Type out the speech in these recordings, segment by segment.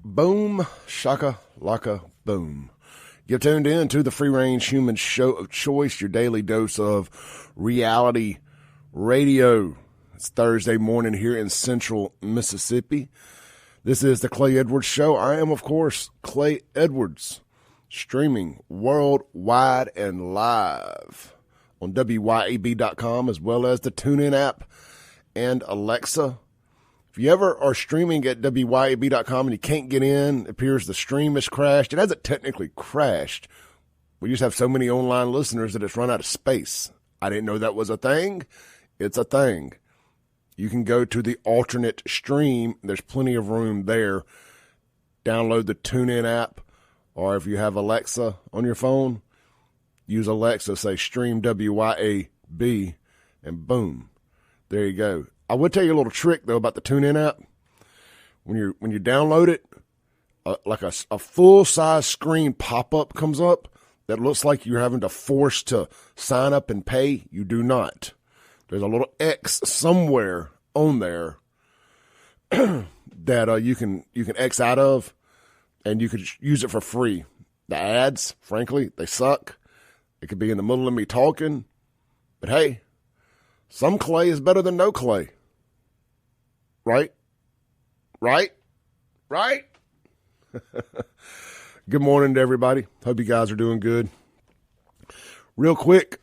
Boom, shaka, laka, boom. You're tuned in to the free-range human show of choice, your daily dose of reality radio. It's Thursday morning here in central Mississippi. This is the Clay Edwards Show. I am, of course, Clay Edwards, streaming worldwide and live on WYAB.com as well as the TuneIn app and Alexa. If you ever are streaming at WYAB.com and you can't get in, it appears the stream has crashed. It hasn't technically crashed. We just have so many online listeners that it's run out of space. I didn't know that was a thing. It's a thing. You can go to the alternate stream. There's plenty of room there. Download the TuneIn app, or if you have Alexa on your phone, use Alexa, say stream WYAB, and boom, there you go. I would tell you a little trick, though, about the TuneIn app. When you download it, like a full-size screen pop-up comes up that looks like you're having to force to sign up and pay. You do not. There's a little X somewhere on there that you can X out of, and you could use it for free. The ads, frankly, they suck. It could be in the middle of me talking, but hey, some clay is better than no clay. Right? Good morning to everybody. Hope you guys are doing good. Real quick,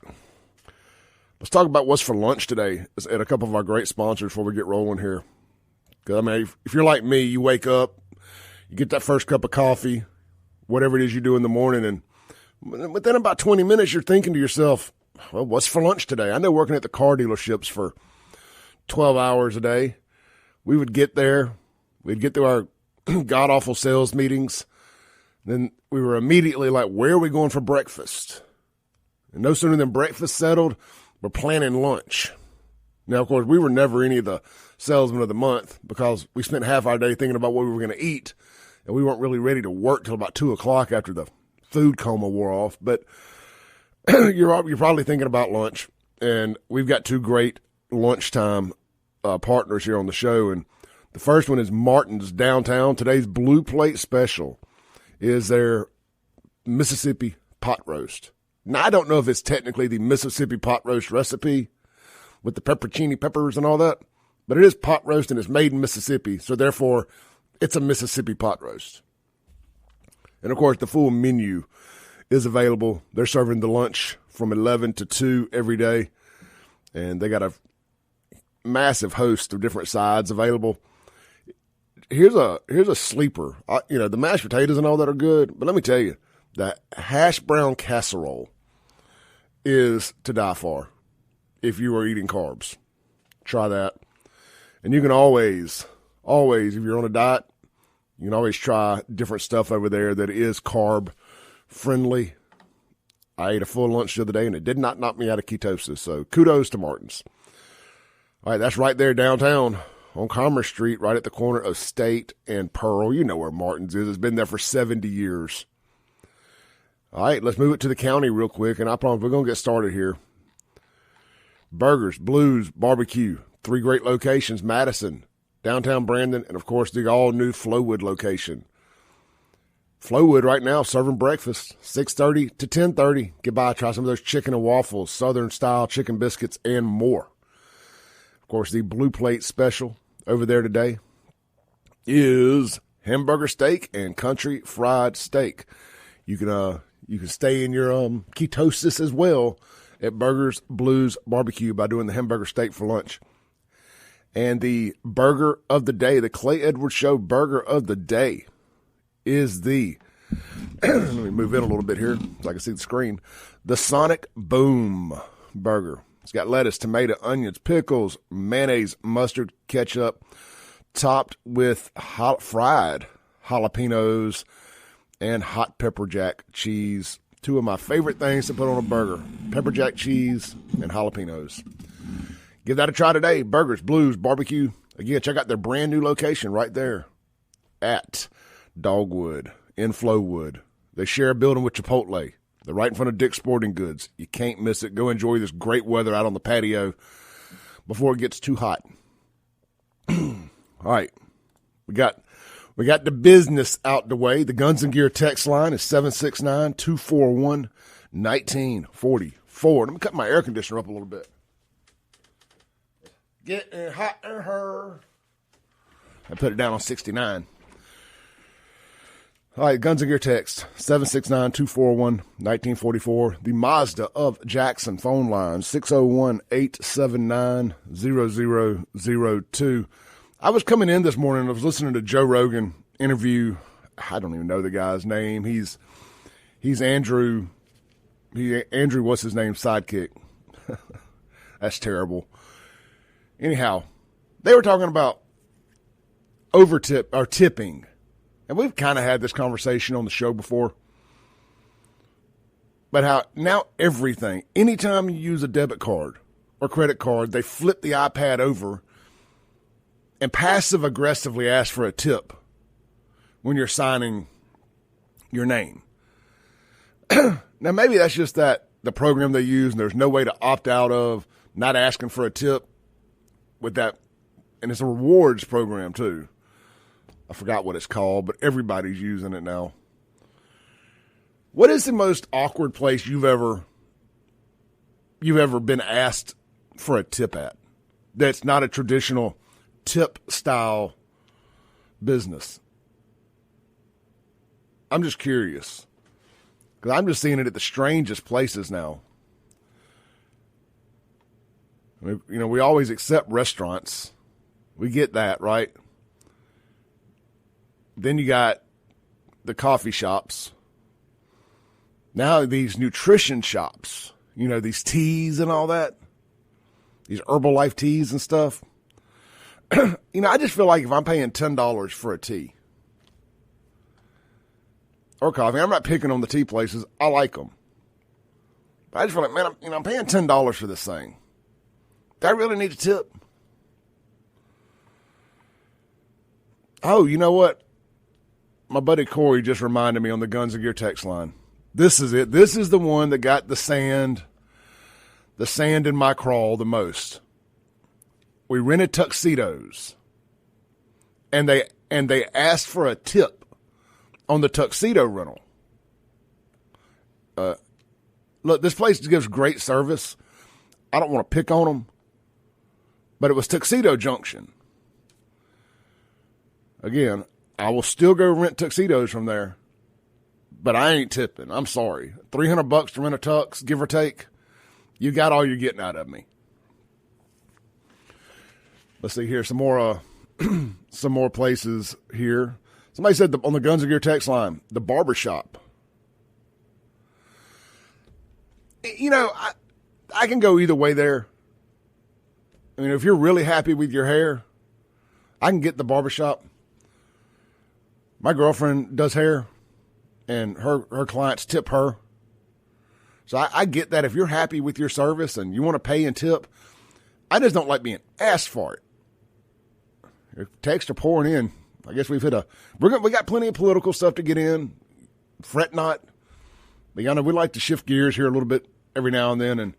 let's talk about what's for lunch today at a couple of our great sponsors before we get rolling here. Because, I mean, if you're like me, you wake up, you get that first cup of coffee, whatever it is you do in the morning, and within about 20 minutes, you're thinking to yourself, well, what's for lunch today? I know working at the car dealerships for 12 hours a day, we would get there, we'd get through our god-awful sales meetings, then we were immediately like, where are we going for breakfast? And no sooner than breakfast settled, we're planning lunch. Now, of course, we were never any of the salesmen of the month because we spent half our day thinking about what we were going to eat, and we weren't really ready to work till about 2 o'clock after the food coma wore off. But you're probably thinking about lunch, and we've got two great lunchtime partners here on the show, and the first one is Martin's Downtown. Today's Blue Plate Special is their Mississippi pot roast. Now, I don't know if it's technically the Mississippi pot roast recipe with the pepperoncini peppers and all that, but it is pot roast, and it's made in Mississippi, so therefore it's a Mississippi pot roast. And, of course, the full menu is available. They're serving the lunch from 11 to 2 every day, and they got a massive host of different sides available. Here's a sleeper. The mashed potatoes and all that are good, but let me tell you, the hash brown casserole is to die for if you are eating carbs. Try that. And you can always, if you're on a diet, you can always try different stuff over there that is carb friendly. I ate a full lunch the other day, and it did not knock me out of ketosis, so kudos to Martin's. All right, that's right there downtown on Commerce Street, right at the corner of State and Pearl. You know where Martin's is. It's been there for 70 years. All right, let's move it to the county real quick, and I promise we're going to get started here. Burgers, Blues, Barbecue, 3 great locations, Madison, downtown Brandon, and, of course, the all-new Flowood location. Flowood right now serving breakfast, 6:30 to 10:30. Get by, try some of those chicken and waffles, Southern-style chicken biscuits, and more. Of course, the Blue Plate Special over there today is hamburger steak and country fried steak. You can stay in your ketosis as well at Burgers, Blues, Barbecue by doing the hamburger steak for lunch. And the burger of the day, the Clay Edwards Show burger of the day is the, let me move in a little bit here so I can see the screen, the Sonic Boom burger. It's got lettuce, tomato, onions, pickles, mayonnaise, mustard, ketchup, topped with fried jalapenos and hot pepper jack cheese. 2 of my favorite things to put on a burger, pepper jack cheese and jalapenos. Give that a try today. Burgers, Blues, Barbecue. Again, check out their brand new location right there at Dogwood in Flowood. They share a building with Chipotle. They're right in front of Dick's Sporting Goods. You can't miss it. Go enjoy this great weather out on the patio before it gets too hot. All right. We got We got the business out the way. The Guns and Gear text line is 769-241-1944. Let me cut my air conditioner up a little bit. Getting hot in her. I put it down on 69. All right, Guns and Gear text, 769-241-1944. The Mazda of Jackson phone line, 601-879-0002. I was coming in this morning, I was listening to Joe Rogan interview. I don't even know the guy's name. He's Andrew. Andrew, what's his name? Sidekick. That's terrible. Anyhow, they were talking about tipping. And we've kind of had this conversation on the show before. But how now everything, anytime you use a debit card or credit card, they flip the iPad over and passive aggressively ask for a tip when you're signing your name. Now, maybe that's just the program they use, and there's no way to opt out of not asking for a tip with that. And it's a rewards program, too. I forgot what it's called, but everybody's using it now. What is the most awkward place you've ever been asked for a tip at that's not a traditional tip style business? I'm just curious, because I'm just seeing it at the strangest places now. I mean, we always accept restaurants. We get that, right? Then you got the coffee shops. Now these nutrition shops, these teas and all that, these Herbalife teas and stuff. I just feel like if I'm paying $10 for a tea or coffee, I'm not picking on the tea places. I like them. But I just feel like, man, I'm paying $10 for this thing. Do I really need a tip? Oh, you know what? My buddy Corey just reminded me on the Guns and Gear text line. This is it. This is the one that got the sand in my crawl the most. We rented tuxedos, and they asked for a tip on the tuxedo rental. Look, this place gives great service. I don't want to pick on them, but it was Tuxedo Junction. Again, I will still go rent tuxedos from there, but I ain't tipping. I'm sorry. $300 to rent a tux, give or take. You got all you're getting out of me. Let's see here. Some more places here. Somebody said on the Guns and Gear text line, the barbershop. I can go either way there. I mean, if you're really happy with your hair, I can get the barbershop. My girlfriend does hair, and her clients tip her. So I get that if you're happy with your service and you want to pay and tip. I just don't like being asked for it. If texts are pouring in, I guess we got plenty of political stuff to get in. Fret not. But we like to shift gears here a little bit every now and then and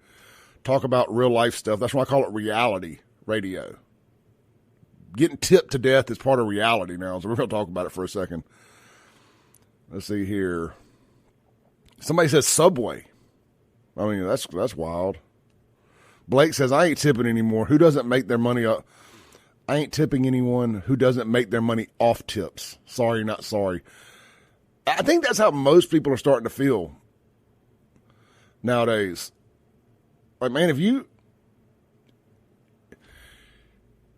talk about real life stuff. That's why I call it reality radio. Getting tipped to death is part of reality now, so we're going to talk about it for a second. Let's see here. Somebody says Subway. I mean, that's wild. Blake says, I ain't tipping anymore. Who doesn't make their money up? I ain't tipping anyone who doesn't make their money off tips. Sorry, not sorry. I think that's how most people are starting to feel nowadays. Like, man, if you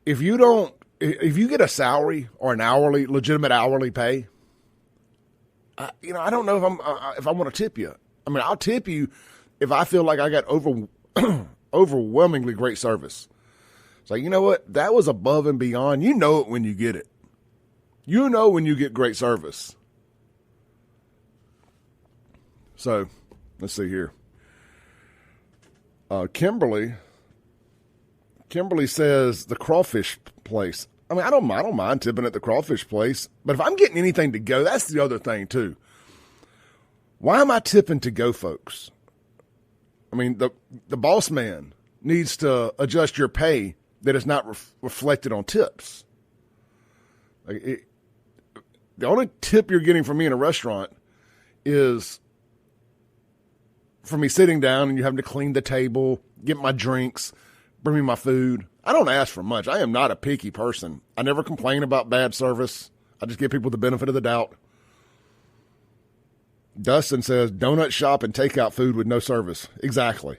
get a salary or an hourly, legitimate hourly pay, I don't know if I want to tip you. I mean, I'll tip you if I feel like I got overwhelmingly great service. It's like, you know what? That was above and beyond. You know it when you get it. You know when you get great service. So, let's see here. Kimberly says the crawfish place. I mean, I don't mind tipping at the crawfish place, but if I'm getting anything to go, that's the other thing too. Why am I tipping to go, folks? I mean, the boss man needs to adjust your pay that is not reflected on tips. Like The only tip you're getting from me in a restaurant is for me sitting down and you having to clean the table, get my drinks, bring me my food. I don't ask for much. I am not a picky person. I never complain about bad service. I just give people the benefit of the doubt. Dustin says, donut shop and takeout food with no service. Exactly.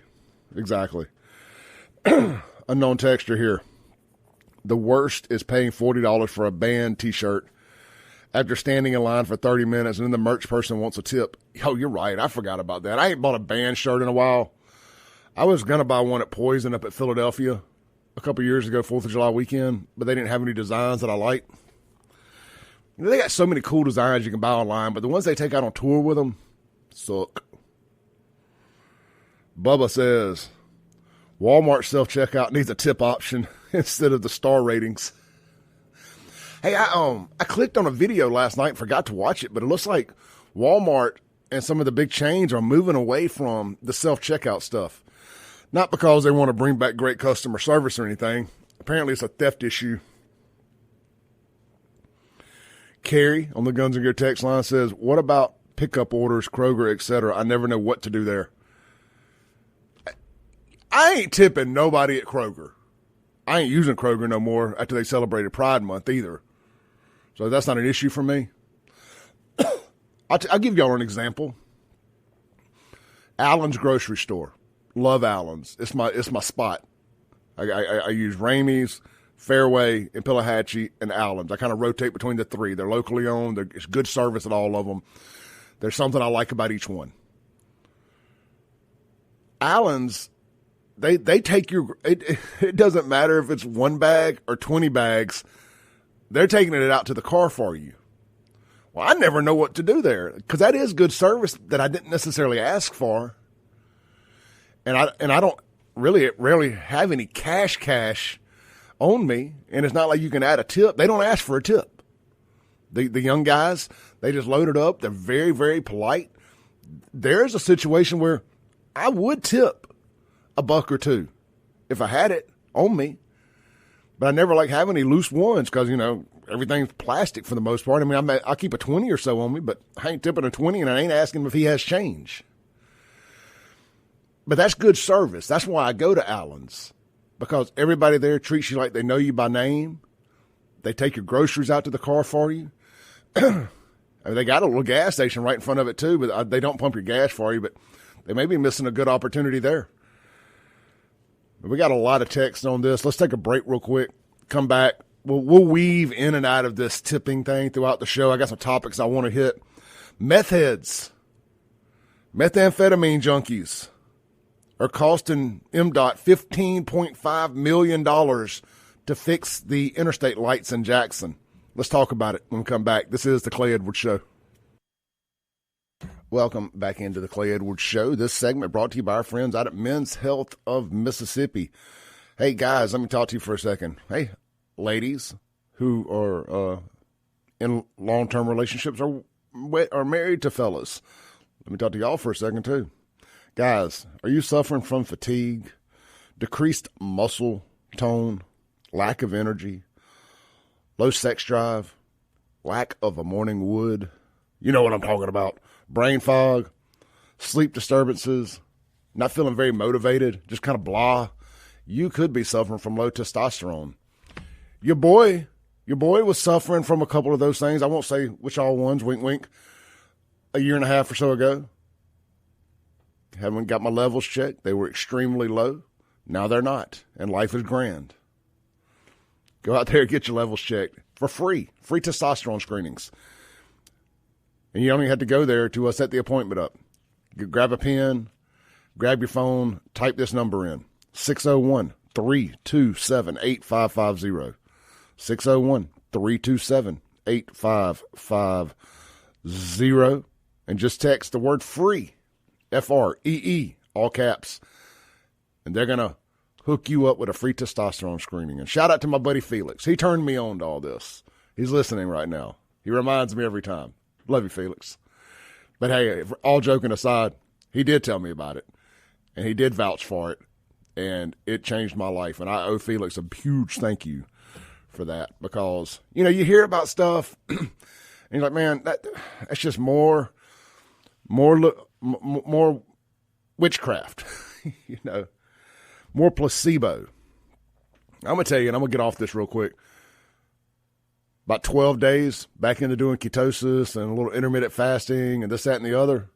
Unknown texture here. The worst is paying $40 for a band t-shirt after standing in line for 30 minutes and then the merch person wants a tip. Yo, you're right. I forgot about that. I ain't bought a band shirt in a while. I was going to buy one at Poison up at Philadelphia a couple years ago, 4th of July weekend, but they didn't have any designs that I like. They got so many cool designs you can buy online, but the ones they take out on tour with them suck. Bubba says, Walmart self-checkout needs a tip option instead of the star ratings. Hey, I clicked on a video last night and forgot to watch it, but it looks like Walmart and some of the big chains are moving away from the self-checkout stuff. Not because they want to bring back great customer service or anything. Apparently it's a theft issue. Carrie on the Guns and Gear text line says, what about pickup orders, Kroger, etc.? I never know what to do there. I ain't tipping nobody at Kroger. I ain't using Kroger no more after they celebrated Pride Month either. So that's not an issue for me. I'll give y'all an example. Allen's grocery store. Love Allen's. It's my spot. I use Ramey's, Fairway, and Pillahatchee, and Allen's. I kind of rotate between the three. They're locally owned. It's good service at all of them. There's something I like about each one. Allen's, they take your, it doesn't matter if it's 1 bag or 20 bags. They're taking it out to the car for you. Well, I never know what to do there because that is good service that I didn't necessarily ask for. And I don't rarely have any cash on me, and it's not like you can add a tip. They don't ask for a tip. The young guys, they just load it up. They're very, very polite. There's a situation where I would tip $1 or $2 if I had it on me, but I never like having any loose ones because, everything's plastic for the most part. I mean, I'll keep a 20 or so on me, but I ain't tipping a 20, and I ain't asking him if he has change. But that's good service. That's why I go to Allen's, because everybody there treats you like they know you by name. They take your groceries out to the car for you. I mean, they got a little gas station right in front of it too, but they don't pump your gas for you, but they may be missing a good opportunity there. But we got a lot of text on this. Let's take a break real quick. Come back. We'll weave in and out of this tipping thing throughout the show. I got some topics I want to hit. Meth heads, methamphetamine junkies are costing MDOT $15.5 million to fix the interstate lights in Jackson. Let's talk about it when we come back. This is the Clay Edwards Show. Welcome back into the Clay Edwards Show. This segment brought to you by our friends out at Men's Health of Mississippi. Hey, guys, let me talk to you for a second. Hey, ladies who are in long-term relationships or are married to fellas. Let me talk to y'all for a second, too. Guys, are you suffering from fatigue, decreased muscle tone, lack of energy, low sex drive, lack of a morning wood? You know what I'm talking about. Brain fog, sleep disturbances, not feeling very motivated, just kind of blah. You could be suffering from low testosterone. Your boy was suffering from a couple of those things. I won't say which all ones, wink, wink, a year and a half or so ago. Haven't got my levels checked. They were extremely low. Now they're not, and life is grand. Go out there and get your levels checked for free testosterone screenings. And you only have to go there to set the appointment up. You grab a pen, grab your phone, type this number in, 601-327-8550. 601-327-8550. And just text the word free. F-R-E-E, all caps. And they're going to hook you up with a free testosterone screening. And shout out to my buddy Felix. He turned me on to all this. He's listening right now. He reminds me every time. Love you, Felix. But hey, all joking aside, he did tell me about it. And he did vouch for it. And it changed my life. And I owe Felix a huge thank you for that. Because, you hear about stuff and you're like, man, that's just more witchcraft, more placebo. I'm going to tell you, and I'm going to get off this real quick. About 12 days back into doing ketosis and a little intermittent fasting and this, that, and the other.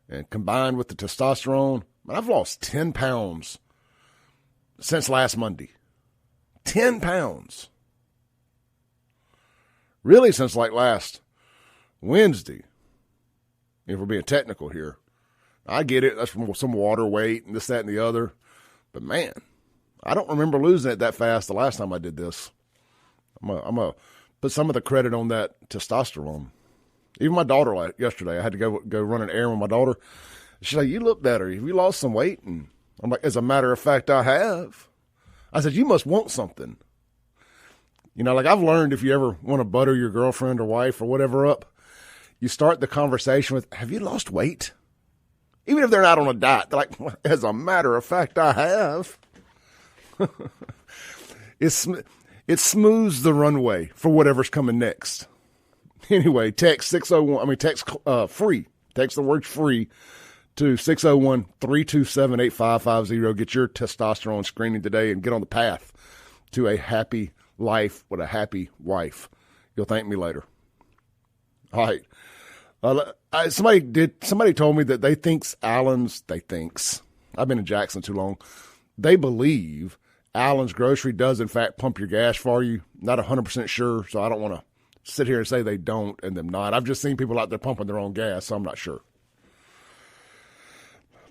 And combined with the testosterone, I've lost 10 pounds since last Monday. 10 pounds. Really since like last Wednesday. If we're being technical here. I get it. That's from some water weight and this, that, and the other. But man, I don't remember losing it that fast the last time I did this. I'm gonna put some of the credit on that testosterone. Even my daughter, like yesterday, I had to go run an errand with my daughter. She's like, "You look better. Have you lost some weight?" And I'm like, "As a matter of fact, I have." I said, "You must want something." Like I've learned, if you ever want to butter your girlfriend or wife or whatever up, you start the conversation with, "Have you lost weight?" Even if they're not on a diet, they're like, "As a matter of fact, I have." It smooths the runway for whatever's coming next. Anyway, text 601, text free. Text the word free to 601-327-8550. Get your testosterone screening today and get on the path to a happy life with a happy wife. You'll thank me later. All right. Somebody told me that they thinks, I've been in Jackson too long. They believe Allen's Grocery does, in fact, pump your gas for you. Not 100% sure, so I don't want to sit here and say they don't and them not. I've just seen people out there pumping their own gas, so I'm not sure.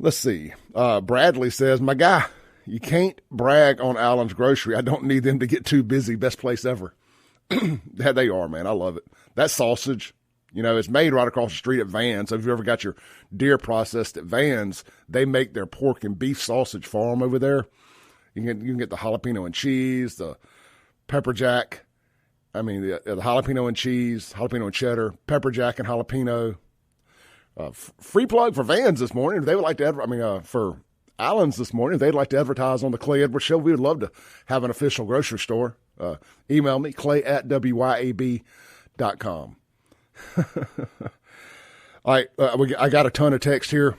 Let's see. Bradley says, "My guy, you can't brag on Allen's Grocery. I don't need them to get too busy. Best place ever." Yeah, they are, man. I love it. That sausage, it's made right across the street at Vans. So if you ever got your deer processed at Vans, they make their pork and beef sausage farm over there. You can get the jalapeno and cheese, the pepper jack. The jalapeno and cheese, jalapeno and cheddar, pepper jack and jalapeno. Free plug for Vans this morning. If they would like to, for Allen's this morning, if they'd like to advertise on the Clay Edwards Show, we would love to have an official grocery store. Email me, clay@wyab.com. All right, I got a ton of text here.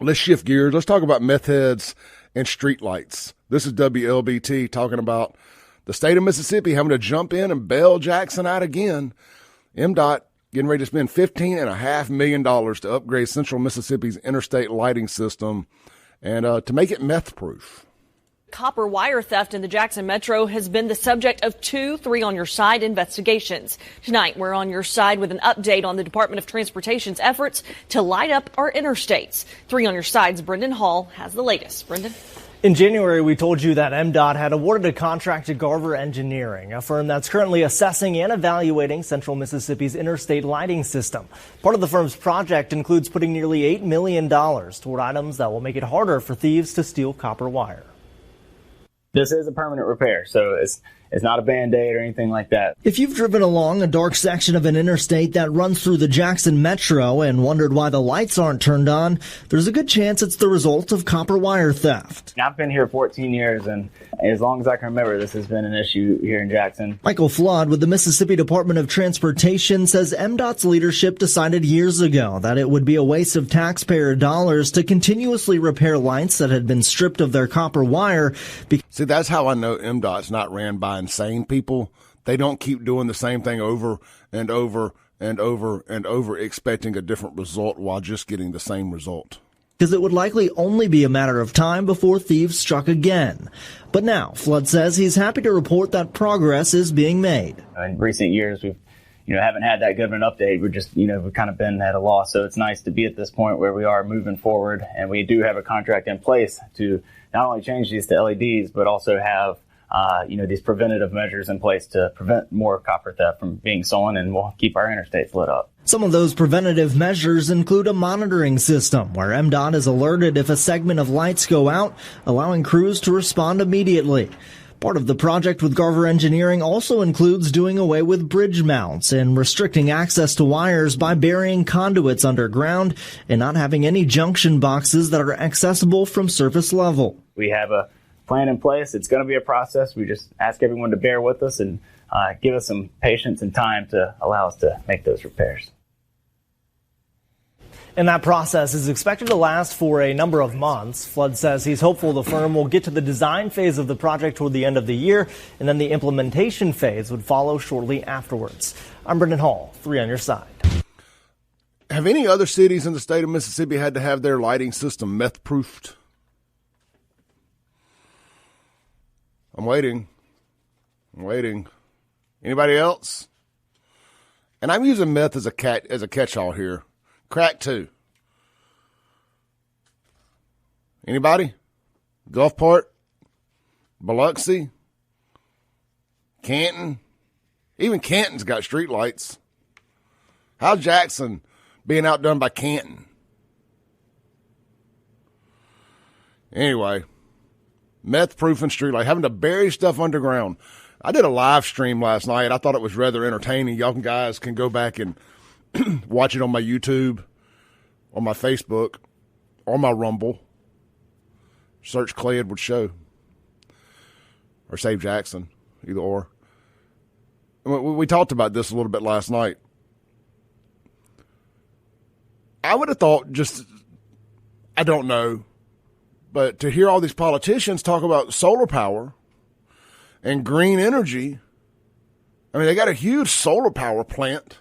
Let's shift gears. Let's talk about meth heads and street lights. This is WLBT talking about the state of Mississippi having to jump in and bail Jackson out again. MDOT getting ready to spend $15.5 million to upgrade central Mississippi's interstate lighting system and to make it meth-proof. Copper wire theft in the Jackson Metro has been the subject of 2 3 on Your Side investigations. Tonight, we're on your side with an update on the Department of Transportation's efforts to light up our interstates. 3 on Your Side's Brandon Hall has the latest. Brendan? In January, we told you that MDOT had awarded a contract to Garver Engineering, a firm that's currently assessing and evaluating central Mississippi's interstate lighting system. Part of the firm's project includes putting nearly $8 million toward items that will make it harder for thieves to steal copper wire. This is a permanent repair, so it's not a Band-Aid or anything like that. If you've driven along a dark section of an interstate that runs through the Jackson Metro and wondered why the lights aren't turned on, there's a good chance it's the result of copper wire theft. I've been here 14 years, and as long as I can remember, this has been an issue here in Jackson. Michael Flood with the Mississippi Department of Transportation says MDOT's leadership decided years ago that it would be a waste of taxpayer dollars to continuously repair lights that had been stripped of their copper wire. See, that's how I know MDOT's not ran by insane people. They don't keep doing the same thing over and over and over and over, expecting a different result while just getting the same result. Because it would likely only be a matter of time before thieves struck again. But now, Flood says he's happy to report that progress is being made. In recent years, we've haven't had that good of an update. We're just, we've kind of been at a loss. So it's nice to be at this point where we are moving forward. And we do have a contract in place to not only change these to LEDs, but also have these preventative measures in place to prevent more copper theft from being stolen, and we'll keep our interstates lit up. Some of those preventative measures include a monitoring system where MDOT is alerted if a segment of lights go out, allowing crews to respond immediately. Part of the project with Garver Engineering also includes doing away with bridge mounts and restricting access to wires by burying conduits underground and not having any junction boxes that are accessible from surface level. We have a plan in place. It's going to be a process. We just ask everyone to bear with us and give us some patience and time to allow us to make those repairs. And that process is expected to last for a number of months. Flood says he's hopeful the firm will get to the design phase of the project toward the end of the year, and then the implementation phase would follow shortly afterwards. I'm Brandon Hall, 3 on your side. Have any other cities in the state of Mississippi had to have their lighting system meth-proofed? I'm waiting. Anybody else? And I'm using meth as a catch-all here. Crack too. Anybody? Gulfport? Biloxi? Canton? Even Canton's got street lights. How's Jackson being outdone by Canton? Anyway, meth-proof and street light, having to bury stuff underground. I did a live stream last night. I thought it was rather entertaining. Y'all guys can go back and watch it on my YouTube, on my Facebook, or my Rumble. Search Clay Edwards Show. Or Save Jackson, either or. We talked about this a little bit last night. I would have thought I don't know, but to hear all these politicians talk about solar power and green energy, I mean, they got a huge solar power plant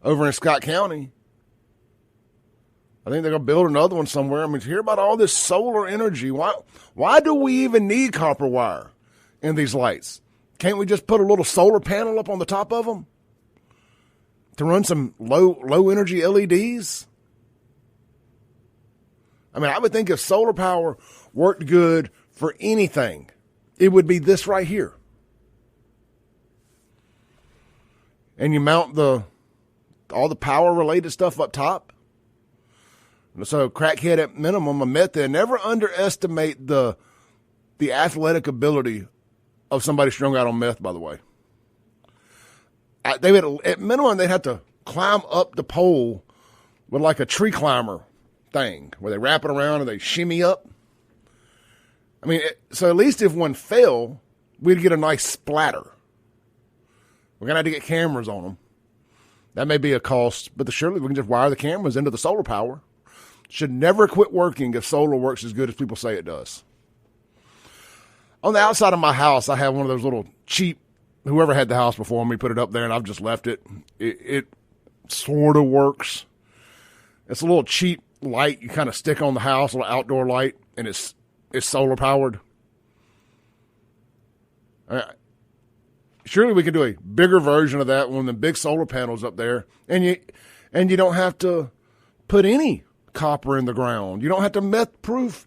over in Scott County. I think they're going to build another one somewhere. I mean, to hear about all this solar energy, why do we even need copper wire in these lights? Can't we just put a little solar panel up on the top of them to run some low energy LEDs? I mean, I would think if solar power worked good for anything, it would be this right here. And you mount all the power related stuff up top. So crackhead at minimum, a meth head. Never underestimate the athletic ability of somebody strung out on meth, by the way. At minimum, they'd have to climb up the pole with like a tree climber thing where they wrap it around and they shimmy up. I mean, so at least if one fell, we'd get a nice splatter. We're going to have to get cameras on them. That may be a cost, but surely we can just wire the cameras into the solar power. Should never quit working if solar works as good as people say it does. On the outside of my house, I have one of those little cheap, whoever had the house before me put it up there, and I've just left it. It sort of works. It's a little cheap light you kind of stick on the house, a little outdoor light, and it's solar powered. Surely we could do a bigger version of that, one of the big solar panels up there, and you don't have to put any copper in the ground. You don't have to meth-proof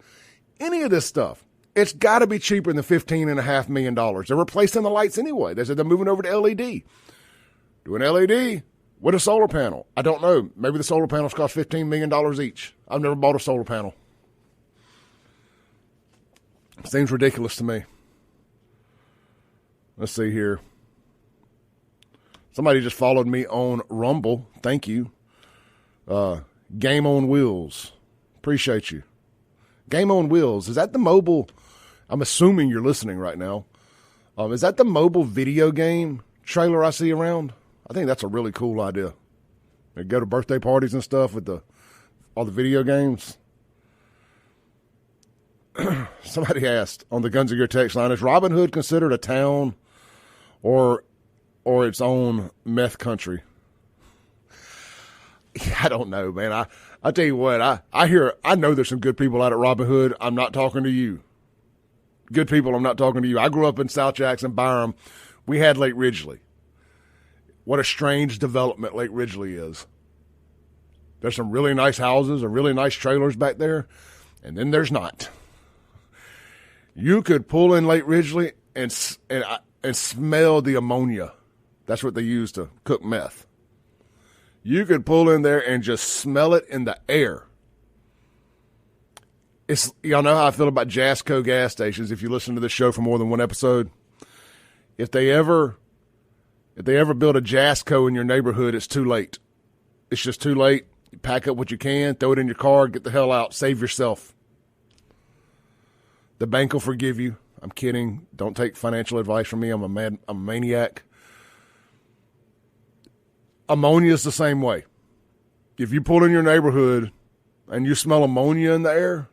any of this stuff. It's got to be cheaper than $15.5 million. They're replacing the lights anyway. They said they're moving over to LED. Do an LED with a solar panel. I don't know. Maybe the solar panels cost $15 million each. I've never bought a solar panel. Seems ridiculous to me. Let's see here. Somebody just followed me on Rumble. Thank you. Game on Wheels. Appreciate you. Game on Wheels. Is that the mobile? I'm assuming you're listening right now. Is that the mobile video game trailer I see around? I think that's a really cool idea. They go to birthday parties and stuff with all the video games. Somebody asked on the Guns of Gear text line, is Robinhood considered a town or its own meth country? I don't know, man. I tell you what, I know there's some good people out at Robinhood. I'm not talking to you. Good people, I'm not talking to you. I grew up in South Jackson, Byram. We had Lake Ridgelea. What a strange development Lake Ridgelea is. There's some really nice houses or really nice trailers back there, and then there's not. You could pull in Lake Ridgelea and smell the ammonia. That's what they use to cook meth. You could pull in there and just smell it in the air. Y'all know how I feel about Jasco gas stations. If you listen to this show for more than one episode, if they ever build a Jasco in your neighborhood, it's too late. It's just too late. You pack up what you can, throw it in your car, get the hell out, save yourself. The bank will forgive you. I'm kidding. Don't take financial advice from me. I'm a maniac. Ammonia is the same way. If you pull in your neighborhood and you smell ammonia in the air,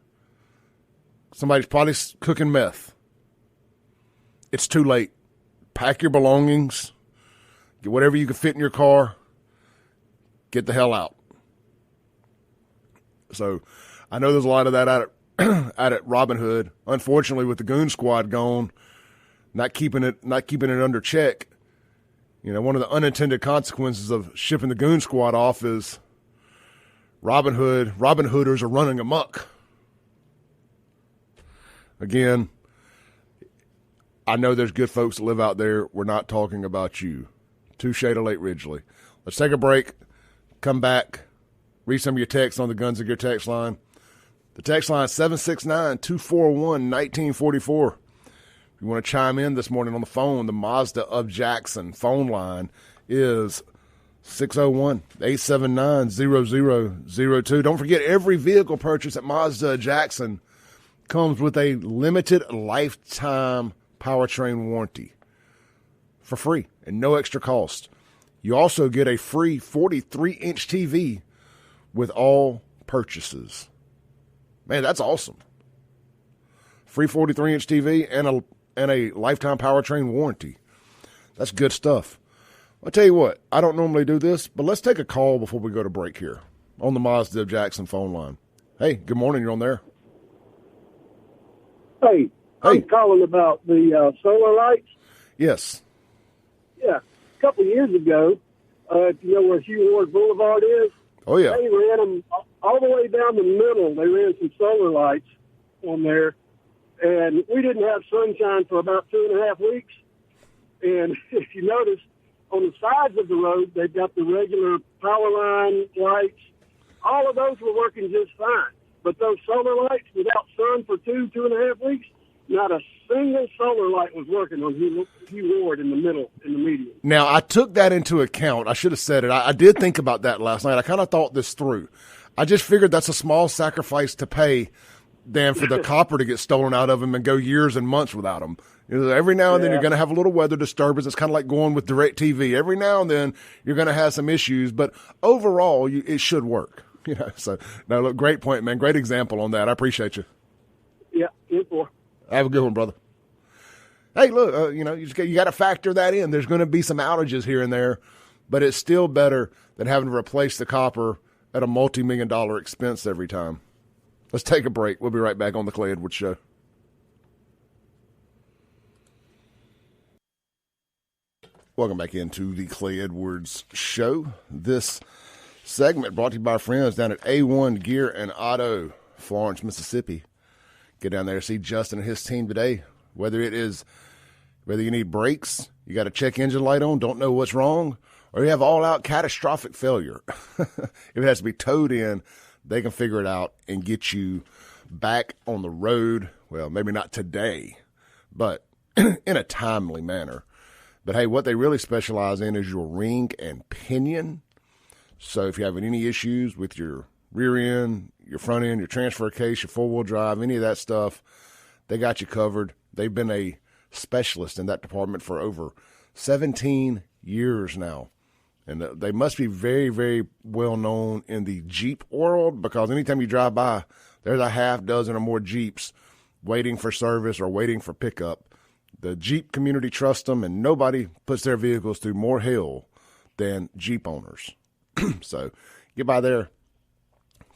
somebody's probably cooking meth. It's too late. Pack your belongings. Get whatever you can fit in your car. Get the hell out. So I know there's a lot of that out at Robinhood. Unfortunately, with the goon squad gone, not keeping it under check, one of the unintended consequences of shipping the goon squad off is Robinhooders are running amok. Again, I know there's good folks that live out there. We're not talking about you. Touche to Lake Ridgelea. Let's take a break. Come back. Read some of your texts on the Guns of Gear text line. The text line is 769-241-1944. If you want to chime in this morning on the phone, the Mazda of Jackson phone line is 601-879-0002. Don't forget, every vehicle purchase at Mazda of Jackson comes with a limited lifetime powertrain warranty for free and no extra cost. You also get a free 43-inch TV with all purchases. Man, that's awesome. Free 43-inch TV and a lifetime powertrain warranty. That's good stuff. I'll tell you what, I don't normally do this, but let's take a call before we go to break here on the Mazda of Jackson phone line. Hey, good morning. You're on there. Hey, I'm calling about the solar lights. Yes. Yeah. A couple of years ago, if you know where Hugh Ward Boulevard is, oh, yeah. They ran them all the way down the middle. They ran some solar lights on there, and we didn't have sunshine for about 2.5 weeks. And if you notice, on the sides of the road, they've got the regular power line lights. All of those were working just fine. But those solar lights without sun for 2.5 weeks, not a single solar light was working on Hugh Ward in the middle, in the median. Now, I took that into account. I should have said it. I did think about that last night. I kind of thought this through. I just figured that's a small sacrifice to pay than for the copper to get stolen out of them and go years and months without them. Every now and then you're going to have a little weather disturbance. It's kind of like going with DirecTV. Every now and then you're going to have some issues, but overall it should work. So, no, look, great point, man. Great example on that. I appreciate you. Yeah, good boy. Have a good one, brother. Hey, look, you got to factor that in. There's going to be some outages here and there, but it's still better than having to replace the copper at a multi-million-dollar expense every time. Let's take a break. We'll be right back on the Clay Edwards Show. Welcome back into the Clay Edwards Show. This segment brought to you by our friends down at A1 Gear and Auto, Florence, Mississippi. Get down there, see Justin and his team today. Whether you need brakes, you got a check engine light on, don't know what's wrong, or you have all-out catastrophic failure. If it has to be towed in, they can figure it out and get you back on the road. Well, maybe not today, but in a timely manner. But, hey, what they really specialize in is your ring and pinion. So if you're having any issues with your rear end, your front end, your transfer case, your four-wheel drive, any of that stuff, they got you covered. They've been a specialist in that department for over 17 years now. And they must be very, very well known in the Jeep world, because anytime you drive by, there's a half dozen or more Jeeps waiting for service or waiting for pickup. The Jeep community trusts them, and nobody puts their vehicles through more hell than Jeep owners. So get by there.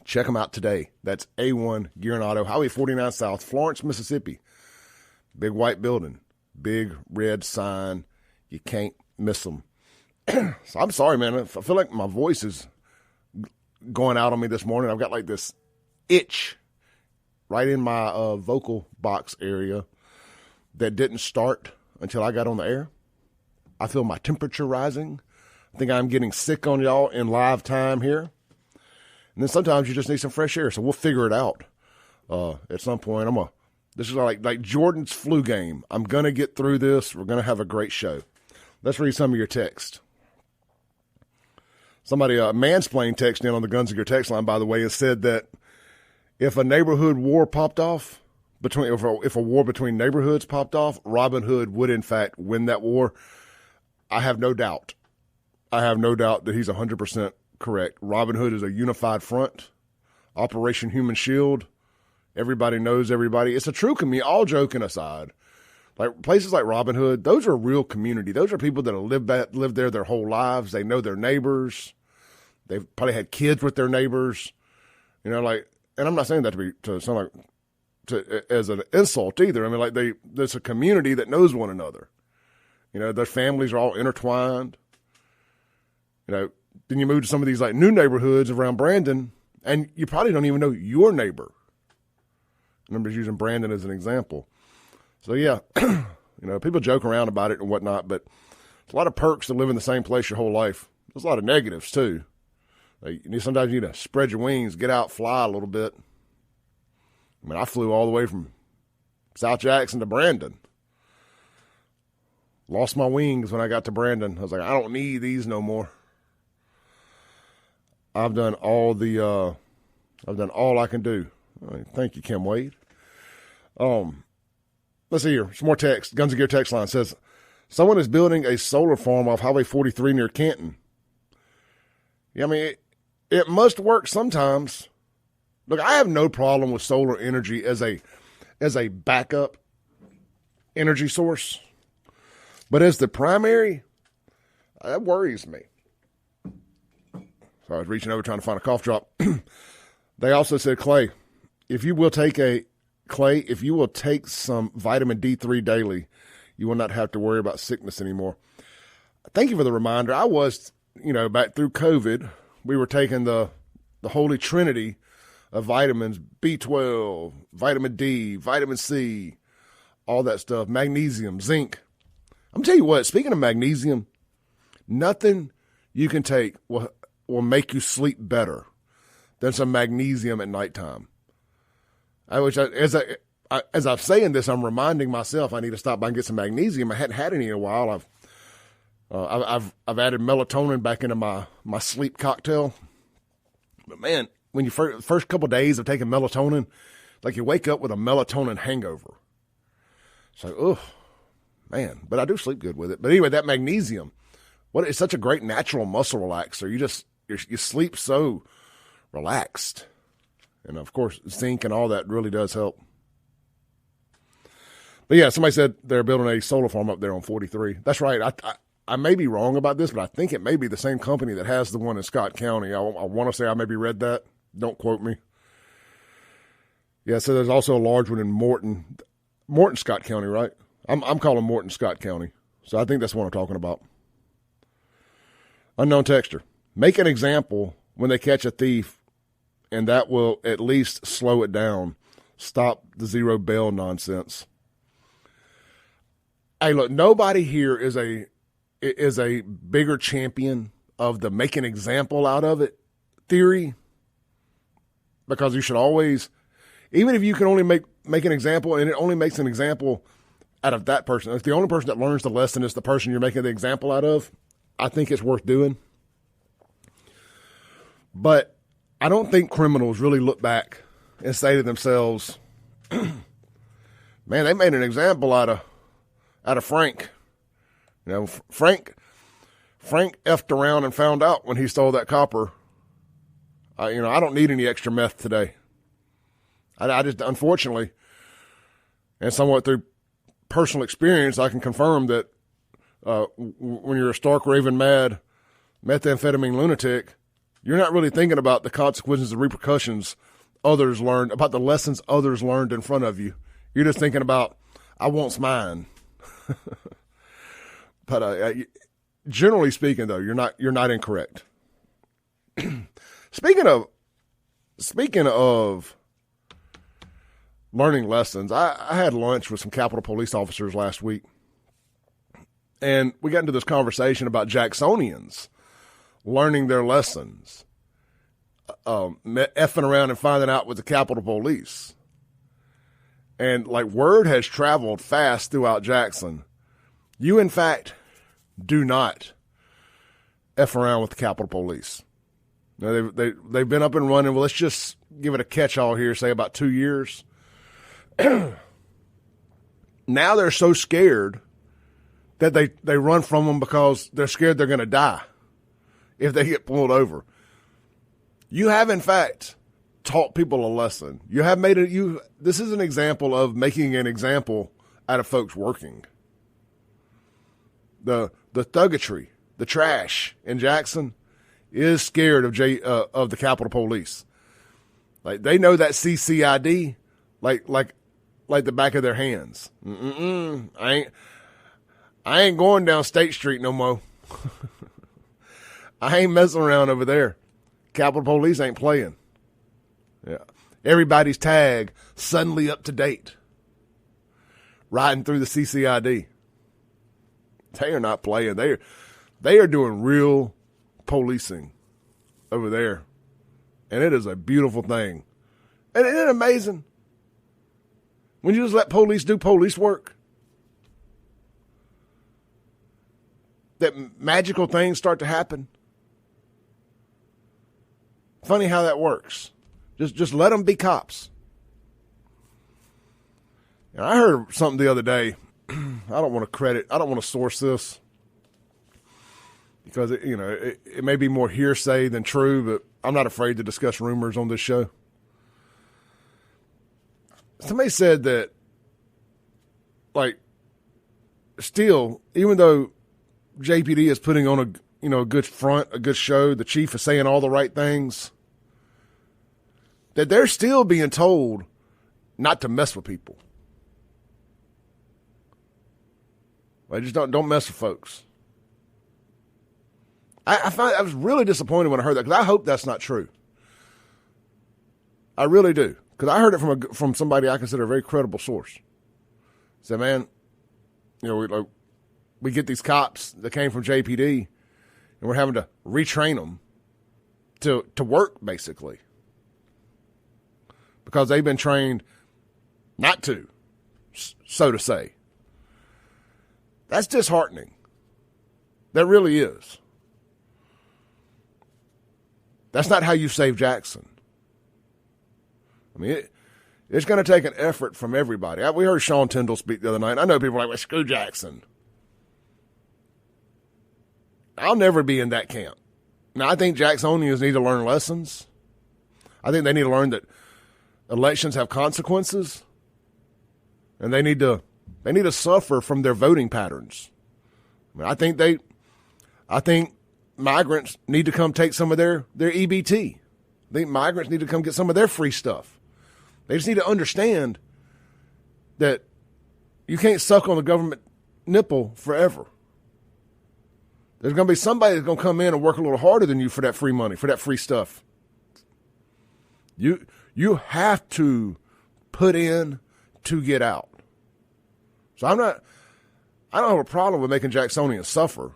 Check them out today. That's A1 Gear and Auto, Highway 49 South, Florence, Mississippi. Big white building, big red sign. You can't miss them. So I'm sorry, man. I feel like my voice is going out on me this morning. I've got like this itch right in my vocal box area that didn't start until I got on the air. I feel my temperature rising. I think I'm getting sick on y'all in live time here. And then sometimes you just need some fresh air, so we'll figure it out. At some point, this is like Jordan's flu game. I'm going to get through this. We're going to have a great show. Let's read some of your text. Somebody, Mansplain texted in on the Guns of Gear text line, by the way, and said that if a neighborhood war popped off, if a war between neighborhoods popped off, Robinhood would in fact win that war. I have no doubt. That he's 100% correct. Robinhood is a unified front. Operation Human Shield. Everybody knows everybody. It's a true community, all joking aside. Like places like Robinhood, those are a real community. Those are people that have lived there their whole lives. They know their neighbors. They've probably had kids with their neighbors. You know, like, and I'm not saying that to sound like as an insult either. I mean, like there's a community that knows one another. You know, their families are all intertwined. You know, then you move to some of these like new neighborhoods around Brandon, and you probably don't even know your neighbor. I'm just using Brandon as an example. So yeah, you know, people joke around about it and whatnot, but there's a lot of perks to live in the same place your whole life. There's a lot of negatives too. Like, sometimes you need to spread your wings, get out, fly a little bit. I mean, I flew all the way from South Jackson to Brandon. Lost my wings when I got to Brandon. I was like, I don't need these no more. I've done all I can do. All right, thank you, Kim Wade. Let's see here. Some more text. Guns and Gear text line says, someone is building a solar farm off Highway 43 near Canton. Yeah, I mean, it must work sometimes. Look, I have no problem with solar energy as a backup energy source. But as the primary, that worries me. So I was reaching over trying to find a cough drop. They also said, Clay, if you will take some vitamin D3 daily, you will not have to worry about sickness anymore. Thank you for the reminder. I was, back through COVID, we were taking the holy trinity of vitamins, B12, vitamin D, vitamin C, all that stuff, magnesium, zinc. I'm telling you what, speaking of magnesium, nothing you can take will make you sleep better than some magnesium at nighttime. As I'm saying this, I'm reminding myself I need to stop by and get some magnesium. I hadn't had any in a while. I've added melatonin back into my sleep cocktail. But man, when you first couple of days of taking melatonin, like you wake up with a melatonin hangover. So, man, but I do sleep good with it. But anyway, that magnesium, it's such a great natural muscle relaxer. You sleep so relaxed. And of course, zinc and all that really does help. But yeah, somebody said they're building a solar farm up there on 43. That's right. I may be wrong about this, but I think it may be the same company that has the one in Scott County. I want to say I maybe read that. Don't quote me. Yeah, so there's also a large one in Morton, Scott County, right? I'm calling Morton Scott County. So I think that's what I'm talking about. Unknown texter. Make an example when they catch a thief, and that will at least slow it down. Stop the zero bail nonsense. Hey, look, nobody here is a bigger champion of the make an example out of it theory, because you should always, even if you can only make an example and it only makes an example out of that person, if the only person that learns the lesson is the person you're making the example out of, I think it's worth doing. But I don't think criminals really look back and say to themselves, man, they made an example out of Frank. Frank effed around and found out when he stole that copper. I don't need any extra meth today. I just, unfortunately, and somewhat through personal experience, I can confirm that when you're a stark raving mad methamphetamine lunatic, you're not really thinking about the consequences and repercussions others learned, about the lessons others learned in front of you. You're just thinking about, I want's mine. But generally speaking, though, you're not incorrect. Speaking of learning lessons, I had lunch with some Capitol Police officers last week, and we got into this conversation about Jacksonians learning their lessons, effing around and finding out with the Capitol Police. And like word has traveled fast throughout Jackson. You, in fact, do not F around with the Capitol Police. Now, they've been up and running. Well, let's just give it a catch-all here, say about 2 years. Now they're so scared that they run from them because they're scared they're going to die if they get pulled over. You have, in fact, taught people a lesson. You have this is an example of making an example out of folks working. The thuggetry, the trash in Jackson is scared of the Capitol Police. Like, they know that CCID like the back of their hands. I ain't going down State Street no more. I ain't messing around over there. Capitol Police ain't playing. Yeah, everybody's tag suddenly up to date. Riding through the CCID. They are not playing. They are doing real policing over there. And it is a beautiful thing. And isn't it amazing? When you just let police do police work, that magical things start to happen. Funny how that works. Just let them be cops. And I heard something the other day. I don't want to source this because it may be more hearsay than true, but I'm not afraid to discuss rumors on this show. Somebody said that, like, still, even though JPD is putting on a good front, a good show, the chief is saying all the right things, that they're still being told not to mess with people. Like, just don't mess with folks. I was really disappointed when I heard that, because I hope that's not true. I really do, because I heard it from somebody I consider a very credible source. Said, man, we get these cops that came from JPD, and we're having to retrain them to work, basically, because they've been trained not to, so to say. That's disheartening. That really is. That's not how you save Jackson. I mean, it's going to take an effort from everybody. We heard Sean Tyndall speak the other night. I know people are like, well, screw Jackson. I'll never be in that camp. Now, I think Jacksonians need to learn lessons. I think they need to learn that elections have consequences, and they need to suffer from their voting patterns. I mean, I think migrants need to come take some of their EBT. I think migrants need to come get some of their free stuff. They just need to understand that you can't suck on the government nipple forever. There's going to be somebody that's going to come in and work a little harder than you for that free money, for that free stuff. You have to put in to get out. So I don't have a problem with making Jacksonians suffer.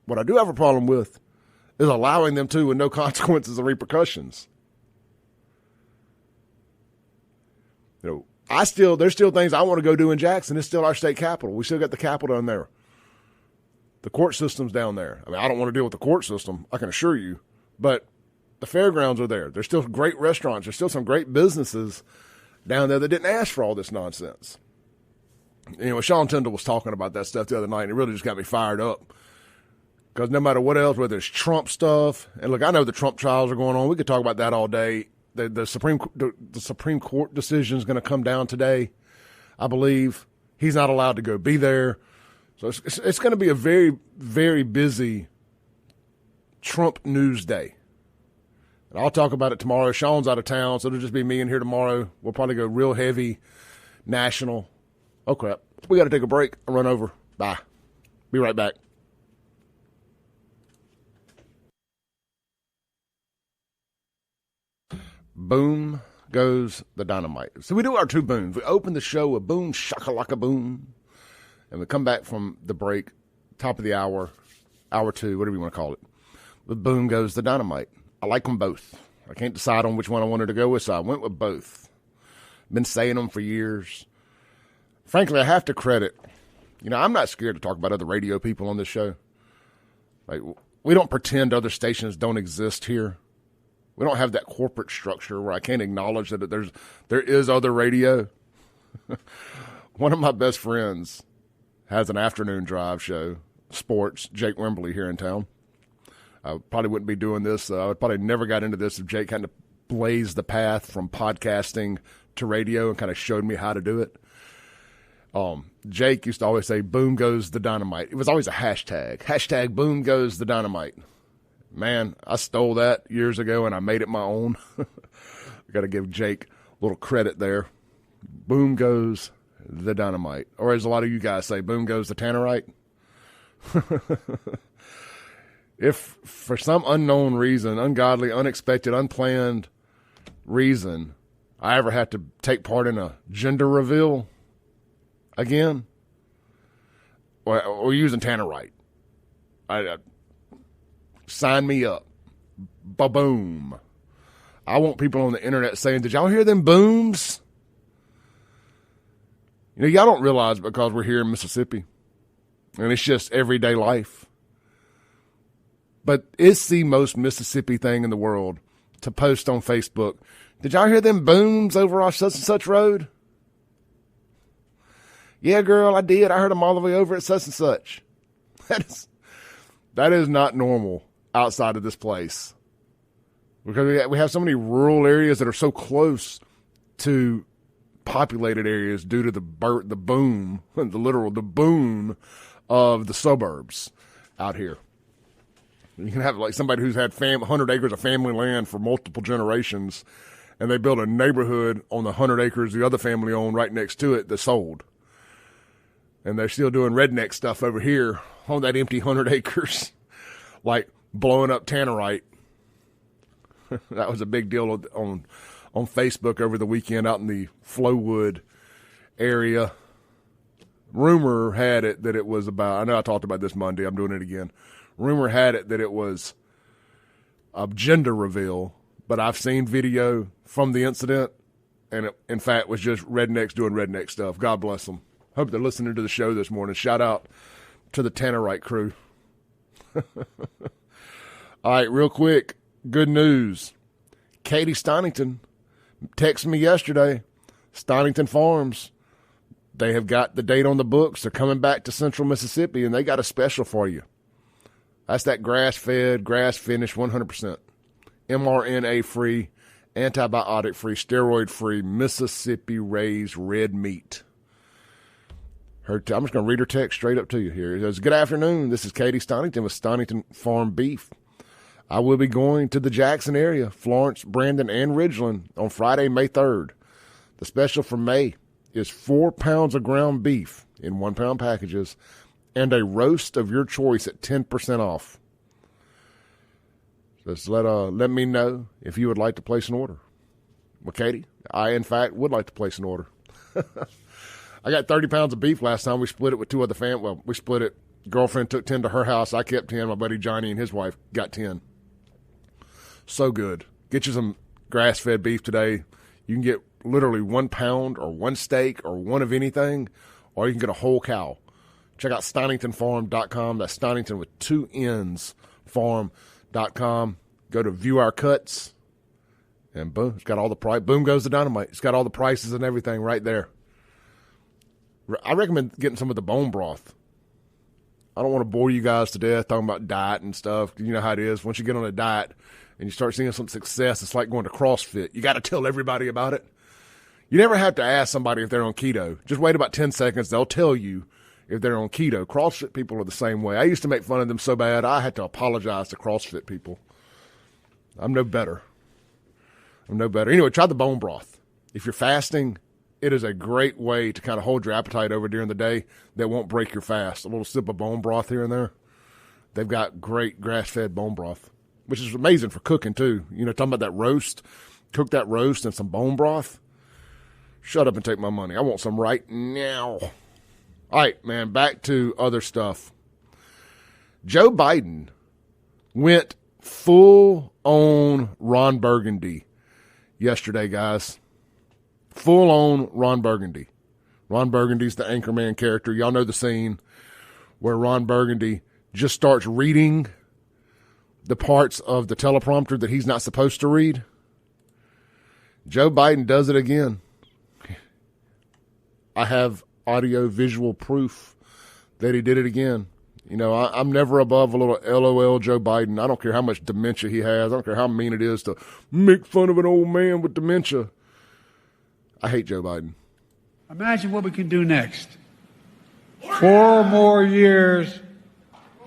What I do have a problem with is allowing them to with no consequences or repercussions. There's still things I want to go do in Jackson. It's still our state capital. We still got the capital down there. The court system's down there. I mean, I don't want to deal with the court system, I can assure you. But the fairgrounds are there. There's still great restaurants. There's still some great businesses down there that didn't ask for all this nonsense. Sean Tyndall was talking about that stuff the other night, and it really just got me fired up. Because no matter what else, whether it's Trump stuff, and look, I know the Trump trials are going on. We could talk about that all day. The Supreme Court decision is going to come down today, I believe. He's not allowed to go be there. So it's going to be a very, very busy Trump news day. And I'll talk about it tomorrow. Sean's out of town, so it'll just be me in here tomorrow. We'll probably go real heavy national. Oh, crap. We got to take a break. I'll run over. Bye. Be right back. Boom goes the dynamite. So we do our two booms. We open the show with boom, shakalaka boom. And we come back from the break, top of the hour, hour two, whatever you want to call it. With boom goes the dynamite. I like them both. I can't decide on which one I wanted to go with, so I went with both. Been saying them for years. Frankly, I have to credit, I'm not scared to talk about other radio people on this show. Like, we don't pretend other stations don't exist here. We don't have that corporate structure where I can't acknowledge that there is other radio. One of my best friends has an afternoon drive show, sports, Jake Wembley here in town. I probably wouldn't be doing this. I would probably never got into this if Jake kind of blazed the path from podcasting to radio and kind of showed me how to do it. Jake used to always say, boom goes the dynamite. It was always a hashtag. Hashtag boom goes the dynamite. Man, I stole that years ago and I made it my own. Got to give Jake a little credit there. Boom goes the dynamite. Or as a lot of you guys say, boom goes the tannerite. If for some unknown reason, ungodly, unexpected, unplanned reason, I ever had to take part in a gender reveal again, or using tannerite, sign me up. Ba-boom. I want people on the internet saying, did y'all hear them booms? You know, y'all don't realize because we're here in Mississippi, and it's just everyday life. But it's the most Mississippi thing in the world to post on Facebook. Did y'all hear them booms over our such and such road? Yeah, girl, I did. I heard them all the way over at such and such. That is not normal outside of this place. Because we have so many rural areas that are so close to populated areas due to the boom, the boom of the suburbs out here. You can have like somebody who's had 100 acres of family land for multiple generations, and they build a neighborhood on the 100 acres the other family owned right next to it that sold. And they're still doing redneck stuff over here on that empty 100 acres, like blowing up tannerite. That was a big deal on Facebook over the weekend out in the Flowood area. Rumor had it that it was about, I know I talked about this Monday, I'm doing it again. Rumor had it that it was a gender reveal, but I've seen video from the incident, and it, in fact, was just rednecks doing redneck stuff. God bless them. Hope they're listening to the show this morning. Shout out to the Tannerite crew. All right, real quick, good news. Katie Stonington texted me yesterday. Stonington Farms, they have got the date on the books. They're coming back to Central Mississippi, and they got a special for you. That's that grass-fed, grass-finished, 100%, mRNA-free, antibiotic-free, steroid-free, Mississippi-raised red meat. I'm just going to read her text straight up to you here. It says, good afternoon. This is Katie Stonington with Stonington Farm Beef. I will be going to the Jackson area, Florence, Brandon, and Ridgeland on Friday, May 3rd. The special for May is 4 pounds of ground beef in 1-pound packages and a roast of your choice at 10% off. Just let me know if you would like to place an order. Well, Katie, I, in fact, would like to place an order. I got 30 pounds of beef last time. We split it with two other families. Well, we split it. Girlfriend took 10 to her house. I kept 10. My buddy Johnny and his wife got 10. So good. Get you some grass-fed beef today. You can get literally 1 pound or one steak or one of anything, or you can get a whole cow. Check out StoningtonFarm.com. That's Stonington with 2 N's, farm.com. Go to View Our Cuts, and boom, it's got all the price. Boom goes the dynamite. It's got all the prices and everything right there. I recommend getting some of the bone broth. I don't want to bore you guys to death talking about diet and stuff. You know how it is. Once you get on a diet and you start seeing some success, it's like going to CrossFit. You got to tell everybody about it. You never have to ask somebody if they're on keto. Just wait about 10 seconds. They'll tell you if they're on keto. CrossFit people are the same way. I used to make fun of them so bad, I had to apologize to CrossFit people. I'm no better. Anyway, try the bone broth. If you're fasting, it is a great way to kind of hold your appetite over during the day that won't break your fast. A little sip of bone broth here and there. They've got great grass-fed bone broth, which is amazing for cooking too. You know, talking about that roast. Cook that roast in some bone broth. Shut up and take my money. I want some right now. All right, man, back to other stuff. Joe Biden went full-on Ron Burgundy yesterday, guys. Full-on Ron Burgundy. Ron Burgundy's the Anchorman character. Y'all know the scene where Ron Burgundy just starts reading the parts of the teleprompter that he's not supposed to read. Joe Biden does it again. I have audio visual proof that he did it again. You know, I'm never above a little LOL Joe Biden. I don't care how much dementia he has. I don't care how mean it is to make fun of an old man with dementia. I hate Joe Biden. Imagine what we can do next. 4 more years.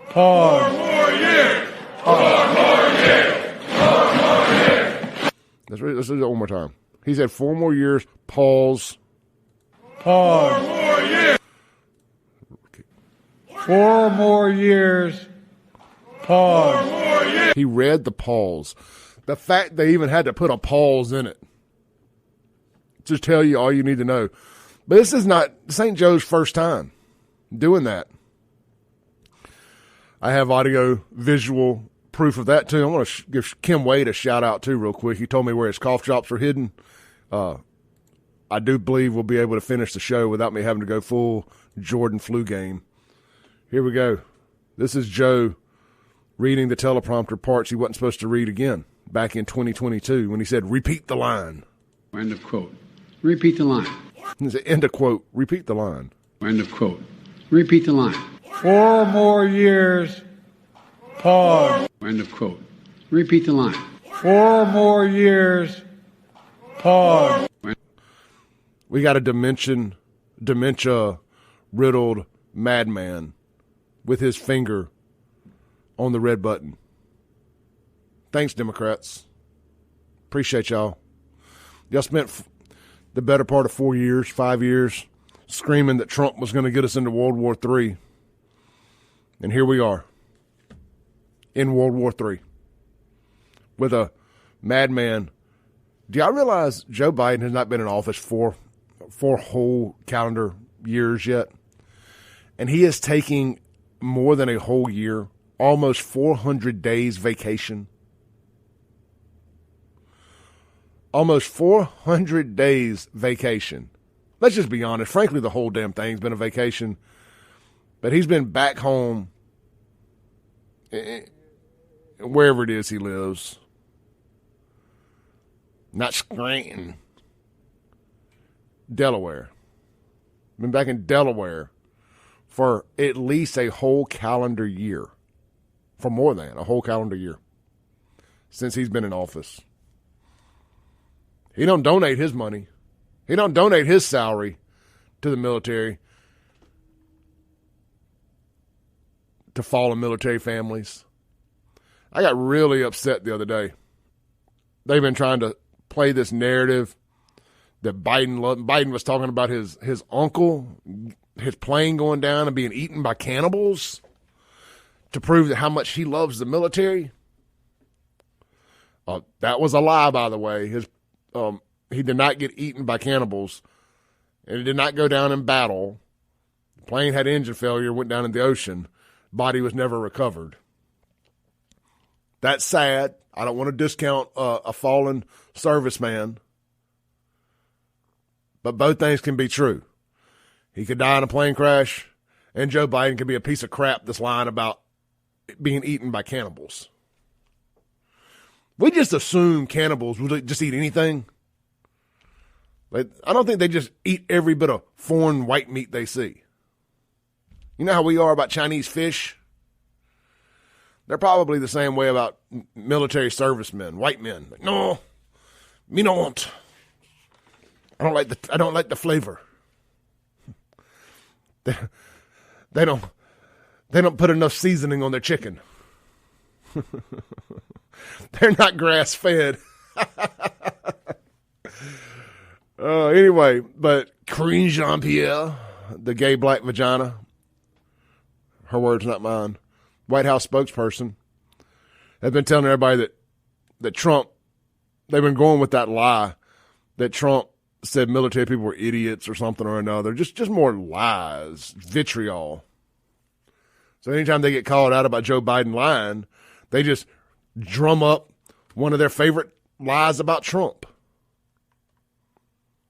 Pause. 4 more years. 4 more years. 4 more years. Let's do that one more time. He said 4 more years. Pause. Pause. 4 more years. 4 more years. Pause. 4 more years. He read the pause. The fact they even had to put a pause in it just tell you all you need to know. But this is not St. Joe's first time doing that. I have audio visual proof of that too. I want to give Kim Wade a shout out too real quick. He told me where his cough drops are hidden. I do believe we'll be able to finish the show without me having to go full Jordan flu game. Here we go. This is Joe reading the teleprompter parts he wasn't supposed to read again back in 2022 when he said, repeat the line. End of quote. Repeat the line. End of quote. Repeat the line. End of quote. Repeat the line. 4 more years. Pause. End of quote. Repeat the line. 4 more years. Pause. We got a dementia riddled madman with his finger on the red button. Thanks, Democrats. Appreciate y'all. Y'all spent the better part of 4 years, 5 years, screaming that Trump was going to get us into World War III. And here we are in World War III with a madman. Do y'all realize Joe Biden has not been in office for 4 whole calendar years yet? And he is taking more than a whole year, almost 400 days vacation. Almost 400 days vacation. Let's just be honest. Frankly, the whole damn thing's been a vacation. But he's been back home, wherever it is he lives. Not Scranton. Delaware. Been back in Delaware for at least a whole calendar year. For more than a whole calendar year. Since he's been in office. He don't donate his money. He don't donate his salary to the military, to fallen military families. I got really upset the other day. They've been trying to play this narrative that Biden was talking about his uncle, his plane going down and being eaten by cannibals to prove that how much he loves the military. That was a lie, by the way. He did not get eaten by cannibals, and he did not go down in battle. The plane had engine failure, went down in the ocean. Body was never recovered. That's sad. I don't want to discount a fallen serviceman, but both things can be true. He could die in a plane crash, and Joe Biden could be a piece of crap that's lying about being eaten by cannibals. We just assume cannibals would just eat anything. Like, I don't think they just eat every bit of foreign white meat they see. You know how we are about Chinese fish? They're probably the same way about military servicemen, white men. Like, no, me don't. I don't like the flavor. They don't put enough seasoning on their chicken. They're not grass fed. Anyway, but Karine Jean-Pierre, the gay black vagina, her words, not mine, White House spokesperson, has been telling everybody that Trump, they've been going with that lie that Trump said military people were idiots or something or another. Just more lies, vitriol. So anytime they get called out about Joe Biden lying, they just drum up one of their favorite lies about Trump.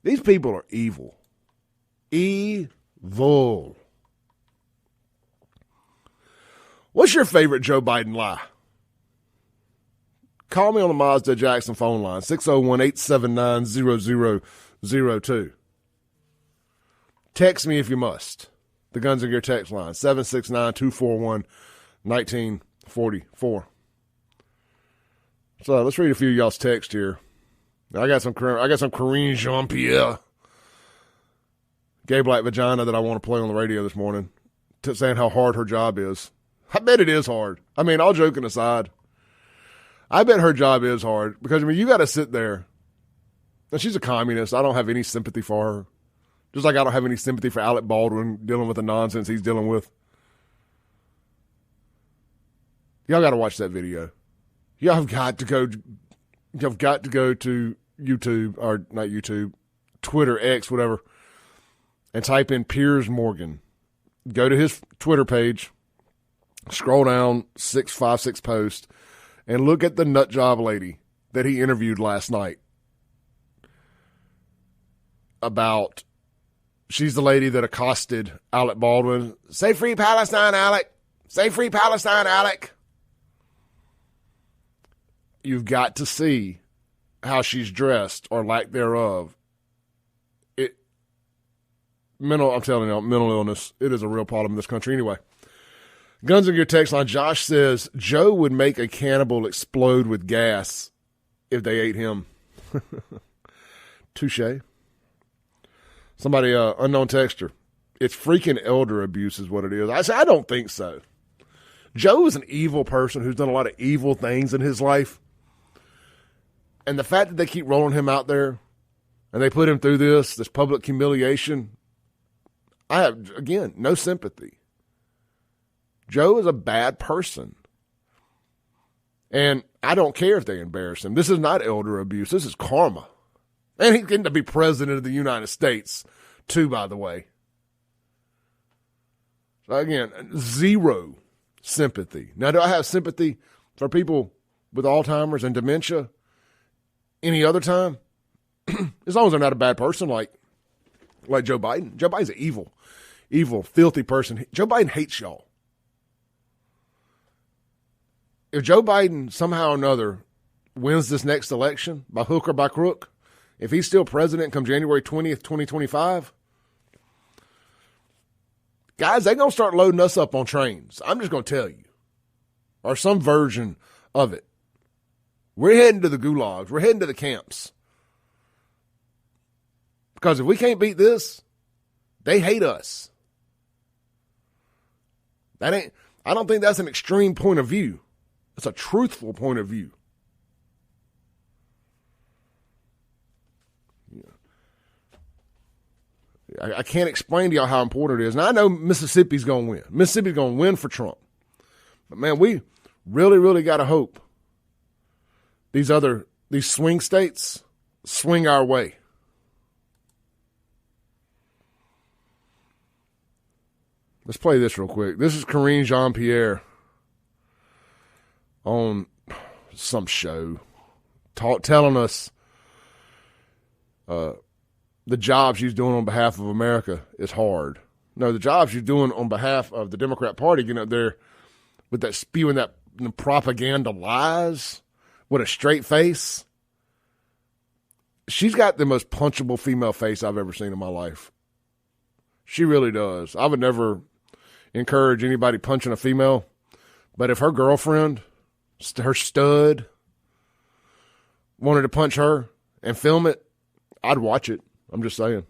These people are evil. Evil. What's your favorite Joe Biden lie? Call me on the Mazda Jackson phone line, 601-879-0002. Text me if you must. The Guns and Gear text line, 769-241-1944. So let's read a few of y'all's text here. I got some Corinne Jean-Pierre, Gay Black Vagina that I want to play on the radio this morning, saying how hard her job is. I bet it is hard. I mean, all joking aside, I bet her job is hard because, I mean, you got to sit there. And she's a communist. I don't have any sympathy for her. Just like I don't have any sympathy for Alec Baldwin dealing with the nonsense he's dealing with. Y'all got to watch that video. Y'all have got to go to YouTube, or not YouTube, Twitter, X, whatever, and type in Piers Morgan. Go to his Twitter page, scroll down 656 post, and look at the nut job lady that he interviewed last night about. She's the lady that accosted Alec Baldwin. Say free Palestine, Alec. Say free Palestine, Alec. You've got to see how she's dressed or lack thereof. I'm telling you, mental illness, it is a real problem in this country anyway. Guns and Gear text line, Josh says, Joe would make a cannibal explode with gas if they ate him. Touche. Somebody, unknown texter, it's freaking elder abuse is what it is. I say, I don't think so. Joe is an evil person who's done a lot of evil things in his life. And the fact that they keep rolling him out there and they put him through this public humiliation, I have, again, no sympathy. Joe is a bad person. And I don't care if they embarrass him. This is not elder abuse. This is karma. And he's getting to be president of the United States, too, by the way. So, again, zero sympathy. Now, do I have sympathy for people with Alzheimer's and dementia any other time? As long as they're not a bad person like Joe Biden. Joe Biden's an evil, filthy person. Joe Biden hates y'all. If Joe Biden somehow or another wins this next election, by hook or by crook, if he's still president come January 20th, 2025, guys, they're going to start loading us up on trains. I'm just going to tell you. Or some version of it. We're heading to the gulags. We're heading to the camps. Because if we can't beat this, they hate us. I don't think that's an extreme point of view. It's a truthful point of view. I can't explain to y'all how important it is. Now, I know Mississippi's going to win. Mississippi's going to win for Trump. But, man, we really, really got to hope these swing states swing our way. Let's play this real quick. This is Corinne Jean-Pierre on some show telling us the job she's doing on behalf of America is hard. No, the job she's doing on behalf of the Democrat Party, getting up there with that spewing that propaganda lies with a straight face. She's got the most punchable female face I've ever seen in my life. She really does. I would never encourage anybody punching a female, but if her girlfriend, her stud, wanted to punch her and film it, I'd watch it. I'm just saying.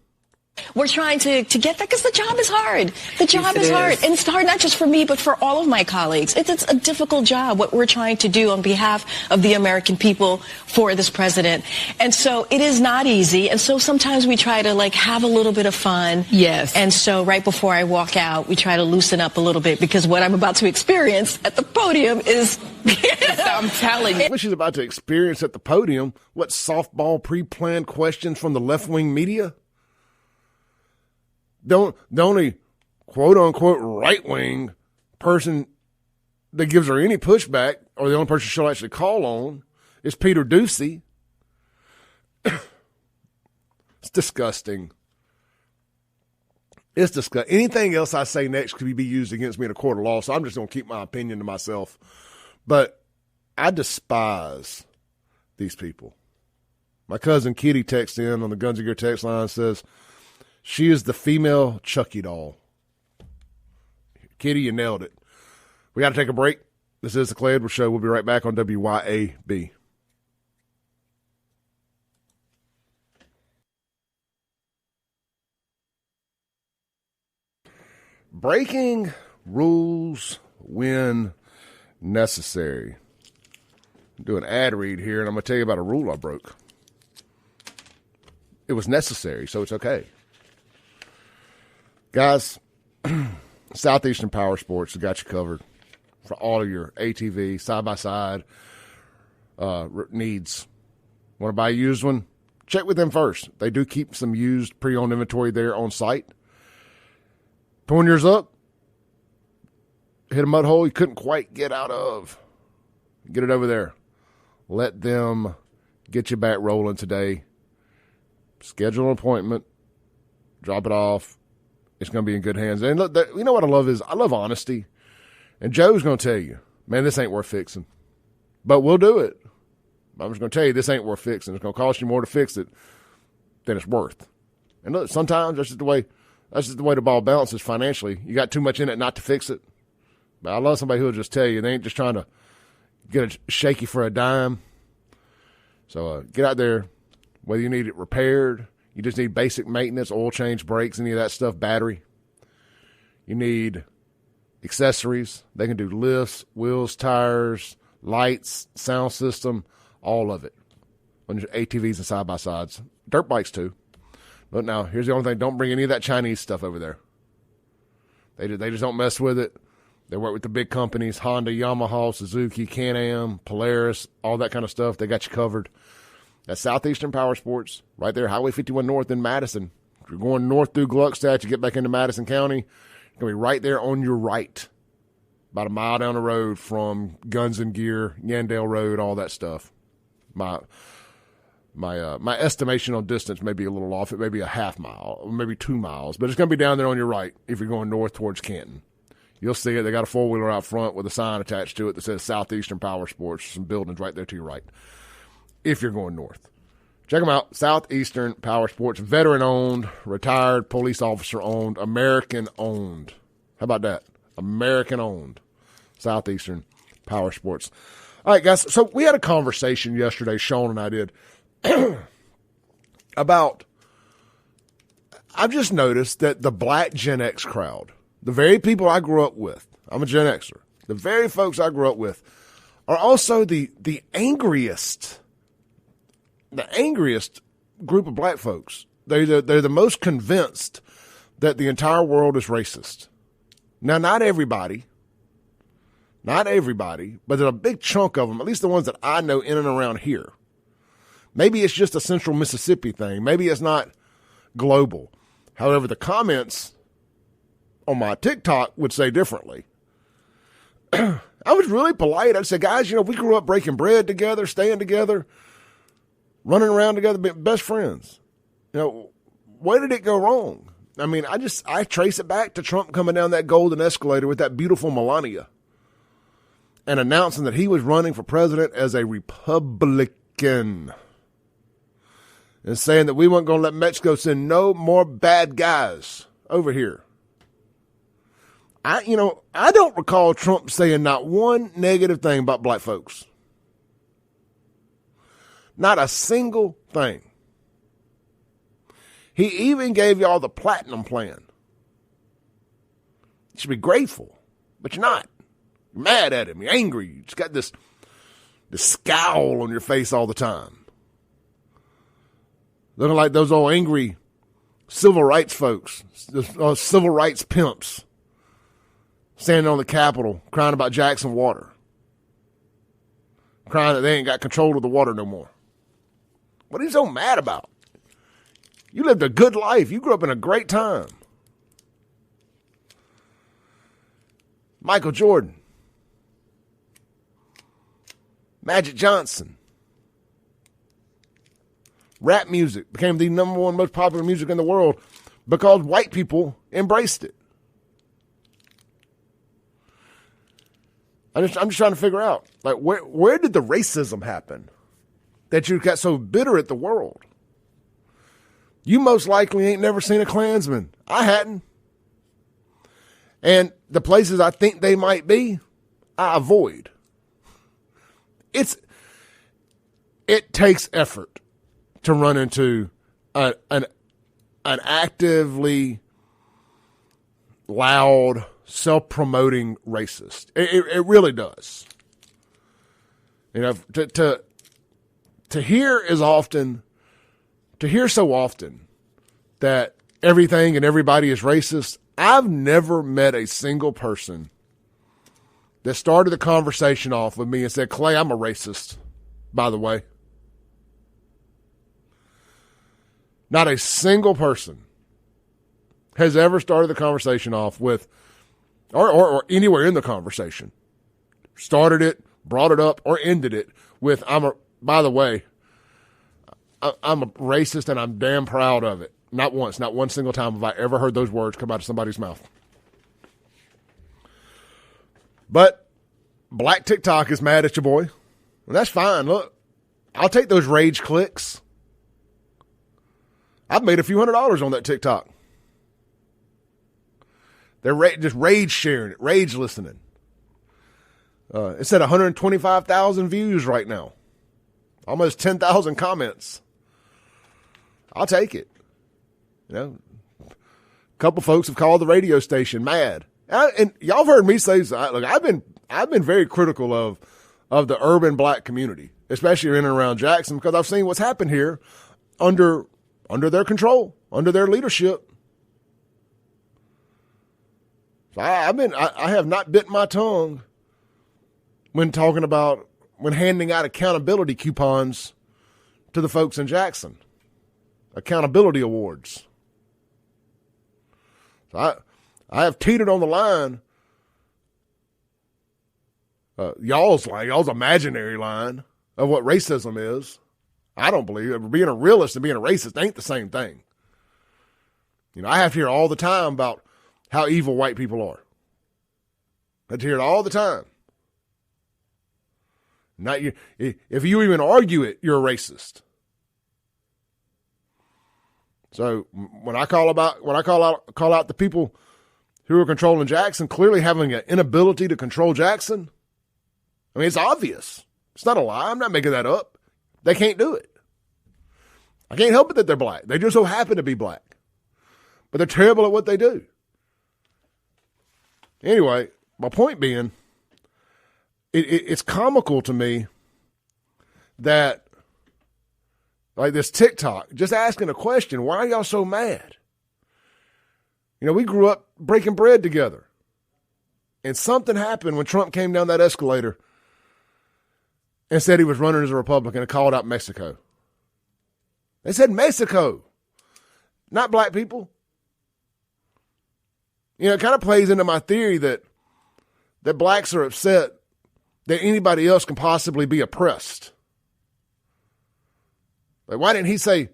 We're trying to get that because the job is hard. The job is hard. And it's hard not just for me, but for all of my colleagues. It's a difficult job, what we're trying to do on behalf of the American people for this president. And so it is not easy. And so sometimes we try to have a little bit of fun. Yes. And so right before I walk out, we try to loosen up a little bit because what I'm about to experience at the podium is... I'm telling you. What she's about to experience at the podium, what softball pre-planned questions from the left-wing media? The only quote-unquote right-wing person that gives her any pushback, or the only person she'll actually call on, is Peter Doocy. It's disgusting. It's disgusting. Anything else I say next could be used against me in a court of law, so I'm just going to keep my opinion to myself. But I despise these people. My cousin Kitty texts in on the Guns and Gear text line and says, she is the female Chucky doll. Kitty, you nailed it. We got to take a break. This is the Clay Edwards Show. We'll be right back on WYAB. Breaking rules when necessary. Do an ad read here, and I'm going to tell you about a rule I broke. It was necessary, so it's okay. Guys, Southeastern Power Sports has got you covered for all of your ATV, side-by-side needs. Want to buy a used one? Check with them first. They do keep some used pre-owned inventory there on site. Torn yours up, hit a mud hole you couldn't quite get out of. Get it over there. Let them get you back rolling today. Schedule an appointment. Drop it off. It's going to be in good hands. And look, you know what I love is I love honesty. And Joe's going to tell you, man, this ain't worth fixing. But we'll do it. I'm just going to tell you, this ain't worth fixing. It's going to cost you more to fix it than it's worth. And look, sometimes that's just the way the ball bounces financially. You got too much in it not to fix it. But I love somebody who will just tell you they ain't just trying to get a shaky for a dime. So get out there, whether you need it repaired, you just need basic maintenance, oil change, brakes, any of that stuff, battery. You need accessories. They can do lifts, wheels, tires, lights, sound system, all of it on your ATVs and side-by-sides. Dirt bikes too. But now, here's the only thing. Don't bring any of that Chinese stuff over there. They just don't mess with it. They work with the big companies, Honda, Yamaha, Suzuki, Can-Am, Polaris, all that kind of stuff. They got you covered. That's Southeastern Power Sports, right there, Highway 51 North in Madison. If you're going north through Gluckstadt, you get back into Madison County, you're going to be right there on your right, about a mile down the road from Guns and Gear, Yandale Road, all that stuff. My estimation on distance may be a little off. It may be a half mile, or maybe 2 miles, but it's going to be down there on your right if you're going north towards Canton. You'll see it. They got a four-wheeler out front with a sign attached to it that says Southeastern Power Sports. Some buildings right there to your right if you're going north. Check them out. Southeastern Power Sports, veteran-owned, retired, police officer-owned, American-owned. How about that? American-owned. Southeastern Power Sports. All right, guys, so we had a conversation yesterday, Sean and I did, about, I've just noticed that the black Gen X crowd, the very people I grew up with, I'm a Gen Xer, the very folks I grew up with are also the angriest group of black folks. They're the most convinced that the entire world is racist. Now, not everybody, but there's a big chunk of them, at least the ones that I know in and around here. Maybe it's just a central Mississippi thing. Maybe it's not global. However, the comments on my TikTok would say differently. I was really polite. I'd say, guys, we grew up breaking bread together, staying together, running around together, being best friends. Where did it go wrong? I mean, I trace it back to Trump coming down that golden escalator with that beautiful Melania and announcing that he was running for president as a Republican and saying that we weren't going to let Mexico send no more bad guys over here. I don't recall Trump saying not one negative thing about black folks. Not a single thing. He even gave y'all the platinum plan. You should be grateful, but you're not. You're mad at him. You're angry. You just got this scowl on your face all the time. Looking like those old angry civil rights folks, civil rights pimps, standing on the Capitol crying about Jackson water. Crying that they ain't got control of the water no more. What are you so mad about? You lived a good life. You grew up in a great time. Michael Jordan. Magic Johnson. Rap music became the number one most popular music in the world because white people embraced it. I'm just trying to figure out, like, where did the racism happen? that you got so bitter at the world. You most likely ain't never seen a Klansman. I hadn't. And the places I think they might be, I avoid. It takes effort to run into an actively loud, self-promoting racist. It really does. You know, to hear so often that everything and everybody is racist. I've never met a single person that started the conversation off with me and said, Clay, I'm a racist, by the way. Not a single person has ever started the conversation off with, or anywhere in the conversation, started it, brought it up, or ended it with, by the way, I'm a racist and I'm damn proud of it. Not once, not one single time have I ever heard those words come out of somebody's mouth. But Black TikTok is mad at your boy. Well, that's fine. Look, I'll take those rage clicks. I've made a few $100s on that TikTok. They're just rage sharing it, rage listening. It's at 125,000 views right now. Almost 10,000 comments. I'll take it. You know, a couple folks have called the radio station mad. And y'all have heard me say, look, I've been very critical of the urban black community, especially in and around Jackson, because I've seen what's happened here under their control, under their leadership. So I have not bit my tongue when handing out accountability coupons to the folks in Jackson. Accountability awards. So I have teetered on the line. Y'all's imaginary line of what racism is. I don't believe it. Being a realist and being a racist ain't the same thing. You know, I have to hear all the time about how evil white people are. I have to hear it all the time. Not you. If you even argue it, you're a racist. So when I call out the people who are controlling Jackson, clearly having an inability to control Jackson, I mean, it's obvious. It's not a lie. I'm not making that up. They can't do it. I can't help it that they're black. They just so happen to be black. But they're terrible at what they do. Anyway, my point being, it's comical to me that, like this TikTok, just asking a question, why are y'all so mad? You know, we grew up breaking bread together. And something happened when Trump came down that escalator and said he was running as a Republican and called out Mexico. They said Mexico, not black people. You know, it kind of plays into my theory that blacks are upset that anybody else can possibly be oppressed. Like, why did he say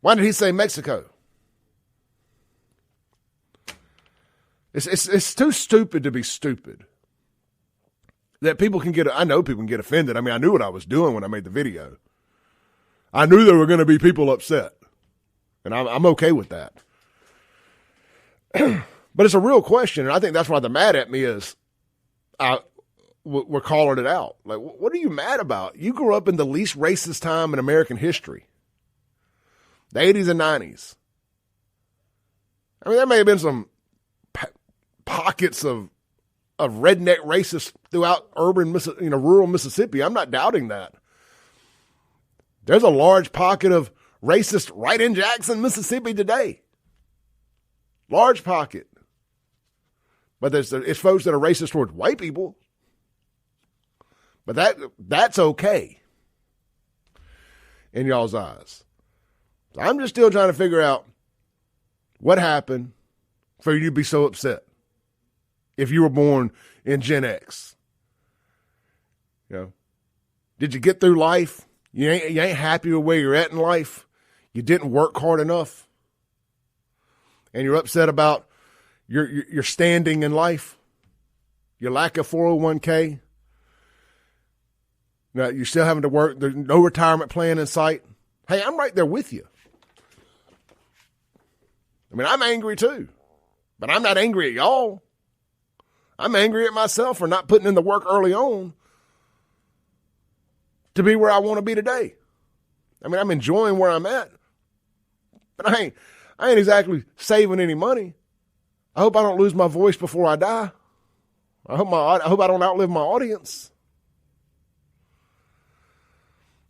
Mexico? It's too stupid to be stupid. That I know people can get offended. I mean, I knew what I was doing when I made the video. I knew there were going to be people upset. And I'm okay with that. But it's a real question, and I think that's why they're mad at me is we're calling it out. Like, what are you mad about? You grew up in the least racist time in American history. The 80s and 90s. I mean, there may have been some pockets of redneck racists throughout rural Mississippi. I'm not doubting that. There's a large pocket of racist right in Jackson, Mississippi today. Large pocket. But it's folks that are racist towards white people. But that's okay in y'all's eyes. So I'm just still trying to figure out what happened for you to be so upset if you were born in Gen X. You know, did you get through life? You ain't happy with where you're at in life. You didn't work hard enough. And you're upset about your standing in life, your lack of 401k. Now, you're still having to work. There's no retirement plan in sight. Hey, I'm right there with you. I mean, I'm angry too, but I'm not angry at y'all. I'm angry at myself for not putting in the work early on to be where I want to be today. I mean, I'm enjoying where I'm at, but I ain't exactly saving any money. I hope I don't lose my voice before I die. I hope I don't outlive my audience.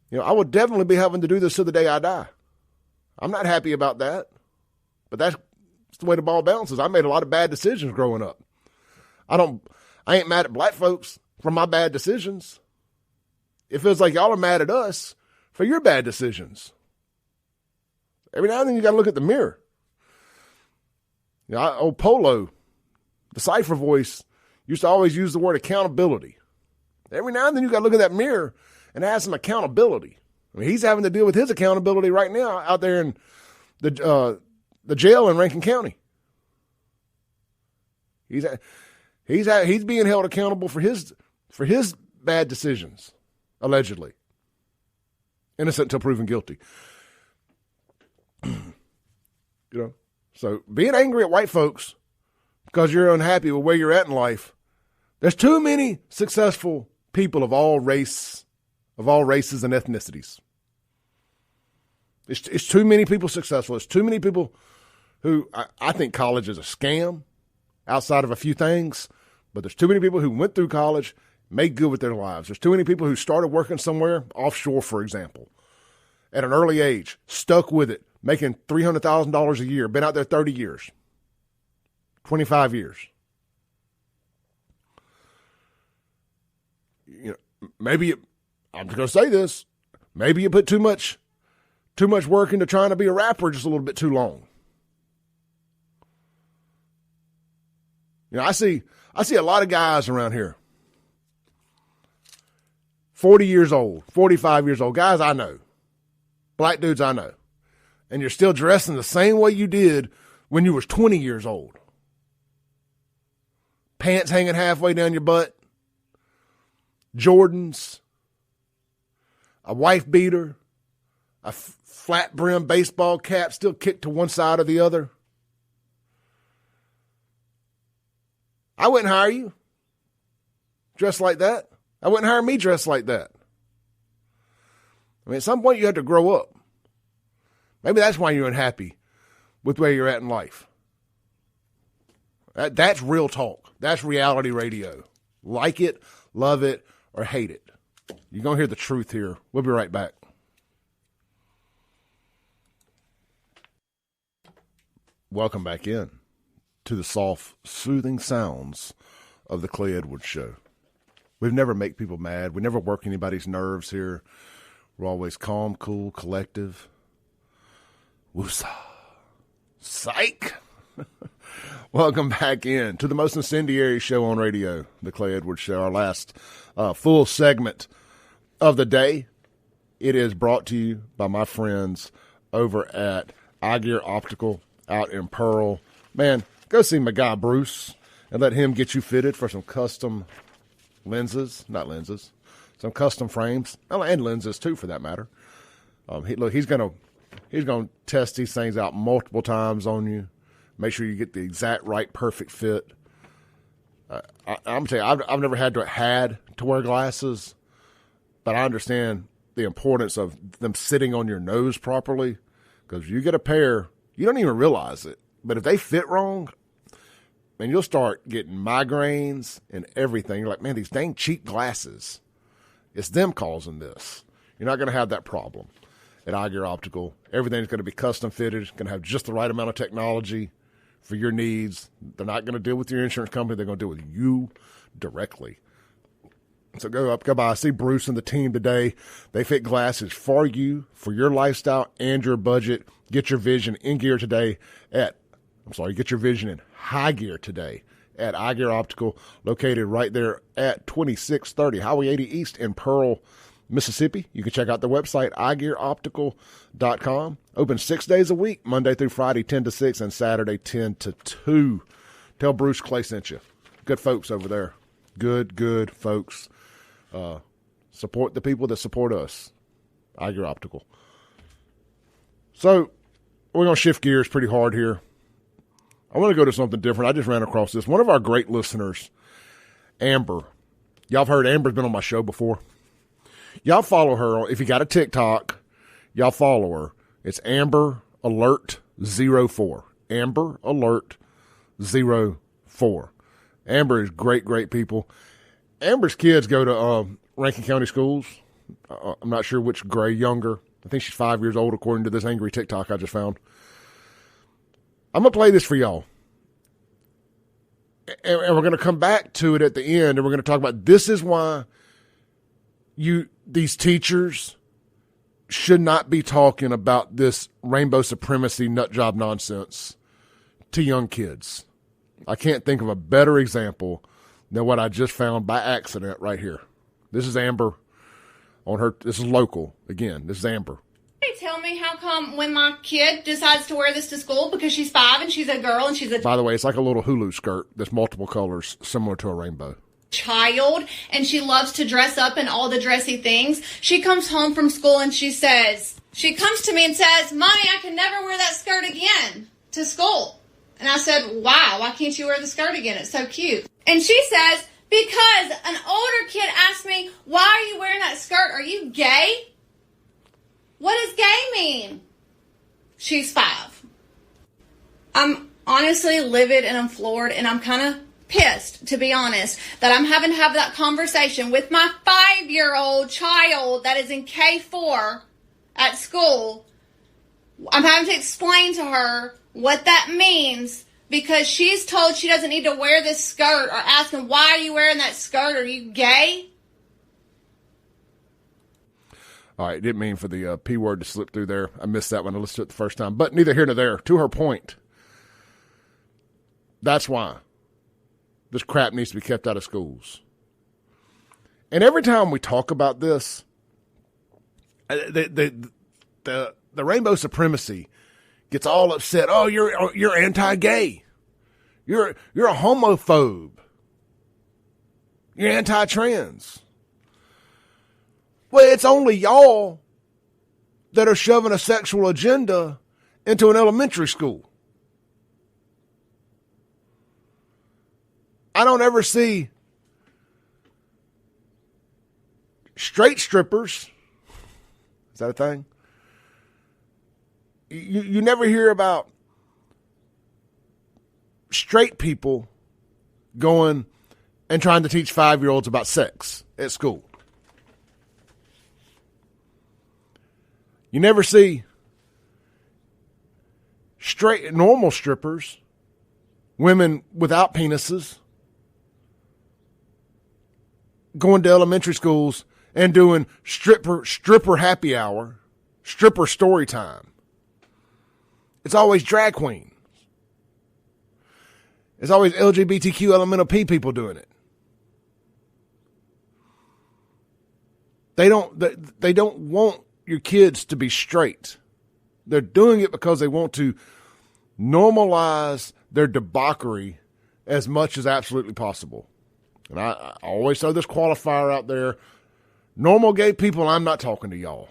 You know, I will definitely be having to do this to the day I die. I'm not happy about that, but that's the way the ball bounces. I made a lot of bad decisions growing up. I ain't mad at black folks for my bad decisions. It feels like y'all are mad at us for your bad decisions. Every now and then you got to look at the mirror. You know, old Polo, the cipher voice, used to always use the word accountability. Every now and then you got to look at that mirror and have some accountability. I mean, he's having to deal with his accountability right now out there in the jail in Rankin County. He's being held accountable for his bad decisions, allegedly. Innocent until proven guilty. You know, so being angry at white folks because you're unhappy with where you're at in life, there's too many successful people of all races and ethnicities. It's too many people successful. It's too many people who I think college is a scam outside of a few things, but there's too many people who went through college, made good with their lives. There's too many people who started working somewhere, offshore, for example, at an early age, stuck with it, making $300,000 a year, been out there 30 years, 25 years. You know, maybe I'm just going to say this. Maybe you put too much work into trying to be a rapper just a little bit too long. You know, I see a lot of guys around here, 40 years old, 45 years old, guys I know, black dudes I know, and you're still dressing the same way you did when you was 20 years old. Pants hanging halfway down your butt, Jordans, a wife beater, a flat brim baseball cap still kicked to one side or the other. I wouldn't hire you dressed like that. I wouldn't hire me dressed like that. I mean, at some point you have to grow up. Maybe that's why you're unhappy with where you're at in life. That's real talk. That's reality radio. Like it, love it, or hate it. You're going to hear the truth here. We'll be right back. Welcome back in to the soft, soothing sounds of the Clay Edwards Show. We never make people mad. We never work anybody's nerves here. We're always calm, cool, collective. Woosah. Psych. Welcome back in to the most incendiary show on radio, the Clay Edwards Show, our last full segment of the day. It is brought to you by my friends over at iGear Optical out in Pearl. Man, go see my guy Bruce and let him get you fitted for some custom some custom frames and lenses too, for that matter. He's gonna test these things out multiple times on you. Make sure you get the exact right, perfect fit. I'm gonna tell you, I've never had to wear glasses, but I understand the importance of them sitting on your nose properly. Because you get a pair, you don't even realize it, but if they fit wrong, man, you'll start getting migraines and everything. You're like, man, these dang cheap glasses, it's them causing this. You're not going to have that problem at iGear Optical. Everything's going to be custom fitted. It's going to have just the right amount of technology for your needs. They're not going to deal with your insurance company. They're going to deal with you directly. So go by. See Bruce and the team today. They fit glasses for you, for your lifestyle and your budget. Get your vision in gear today get your vision in high gear today at iGear Optical, located right there at 2630 Highway 80 East in Pearl, Mississippi. You can check out their website, iGearOptical.com. Open 6 days a week, Monday through Friday, 10 to 6, and Saturday, 10 to 2. Tell Bruce Clay sent you. Good folks over there. Good folks. Support the people that support us. Iger Optical. So, we're going to shift gears pretty hard here. I want to go to something different. I just ran across this. One of our great listeners, Amber. Y'all have heard Amber's been on my show before. Y'all follow her. If you got a TikTok, y'all follow her. It's Amber Alert 04. Amber Alert 04. Amber is great people. Amber's kids go to Rankin County schools. I'm not sure which grade, younger. I think she's 5 years old, according to this angry TikTok I just found. I'm going to play this for y'all. And we're going to come back to it at the end, and we're going to talk about this is why these teachers should not be talking about this rainbow supremacy nut job nonsense to young kids. I can't think of a better example than what I just found by accident right here. This is Amber on her. This is local. Again, this is Amber. Tell me how come when my kid decides to wear this to school because she's 5 and she's a girl and she's a By the way, it's like a little Hulu skirt that's multiple colors, similar to a rainbow. Child, and she loves to dress up in all the dressy things. She comes home from school and she comes to me and says, Mommy, I can never wear that skirt again to school. And I said, wow, why can't you wear the skirt again? It's so cute. And she says, because an older kid asked me, why are you wearing that skirt? Are you gay? What does gay mean? She's 5. I'm honestly livid and I'm floored and I'm kind of pissed, to be honest, that I'm having to have that conversation with my 5-year-old child that is in K4 at school. I'm having to explain to her what that means because she's told she doesn't need to wear this skirt or asking, why are you wearing that skirt? Are you gay? All right, didn't mean for the P word to slip through there. I missed that when I listened to it the first time. But neither here nor there. To her point, that's why this crap needs to be kept out of schools. And every time we talk about this, the rainbow supremacy gets all upset. Oh, you're anti-gay. You're a homophobe. You're anti-trans. Well, it's only y'all that are shoving a sexual agenda into an elementary school. I don't ever see straight strippers. Is that a thing? You never hear about straight people going and trying to teach 5-year-olds about sex at school. You never see straight, normal strippers, women without penises, going to elementary schools and doing stripper happy hour, stripper story time. It's always drag queens. It's always LGBTQ elemental P people doing it. They don't want your kids to be straight. They're doing it because they want to normalize their debauchery as much as absolutely possible. And I always throw this qualifier out there. Normal gay people, I'm not talking to y'all.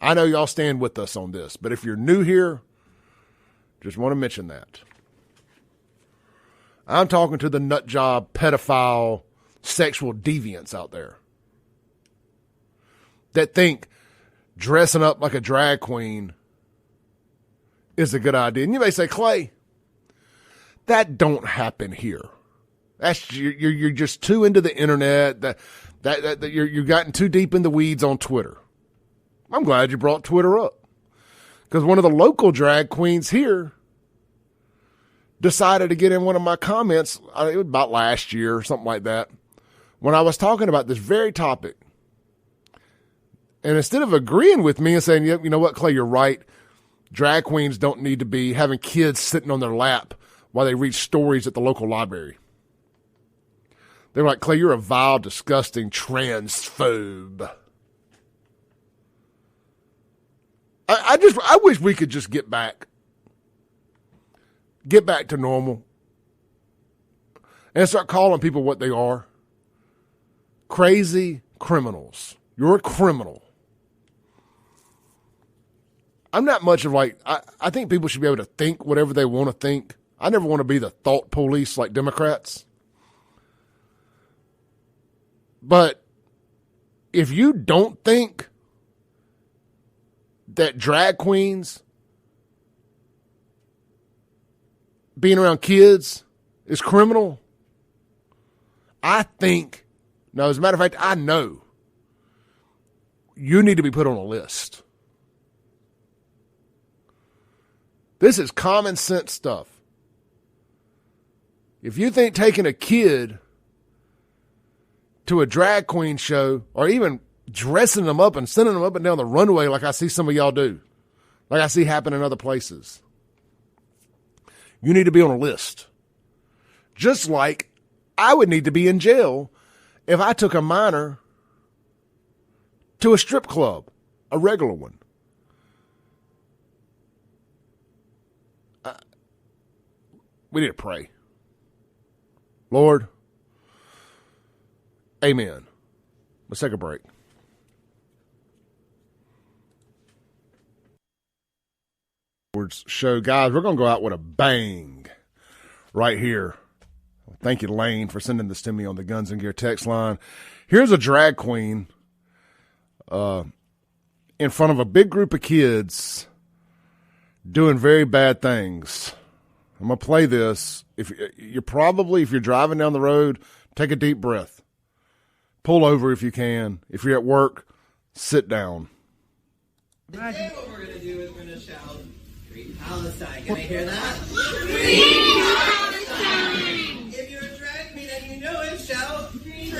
I know y'all stand with us on this, but if you're new here, just want to mention that. I'm talking to the nut job, pedophile, sexual deviants out there that think dressing up like a drag queen is a good idea. And you may say, Clay, that don't happen here. That's you're just too into the internet. That you're gotten too deep in the weeds on Twitter. I'm glad you brought Twitter up, because one of the local drag queens here decided to get in one of my comments. It was about last year or something like that, when I was talking about this very topic. And instead of agreeing with me and saying, yep, you know what, Clay, you're right. Drag queens don't need to be having kids sitting on their lap while they read stories at the local library. They were like, Clay, you're a vile, disgusting transphobe. I wish we could just get back to normal and start calling people what they are. crazy criminals. You're a criminal. I'm not much of like, I think people should be able to think whatever they want to think. I never want to be the thought police like Democrats. But if you don't think that drag queens being around kids is criminal, I think, no, as a matter of fact, I know you need to be put on a list. This is common sense stuff. If you think taking a kid to a drag queen show or even dressing them up and sending them up and down the runway like I see some of y'all do, like I see happen in other places, you need to be on a list. Just like I would need to be in jail if I took a minor to a strip club, a regular one. We need to pray. Lord, amen. Let's take a break. Show, guys, we're going to go out with a bang right here. Thank you, Lane, for sending this to me on the Guns and Gear text line. Here's a drag queen in front of a big group of kids doing very bad things. I'm going to play this. If you're driving down the road, take a deep breath. Pull over if you can. If you're at work, sit down. Today what we're going to do is we're going to shout, Free Palestine. Can I hear that? Free Palestine! If you're a drag queen and you know it, shout, Free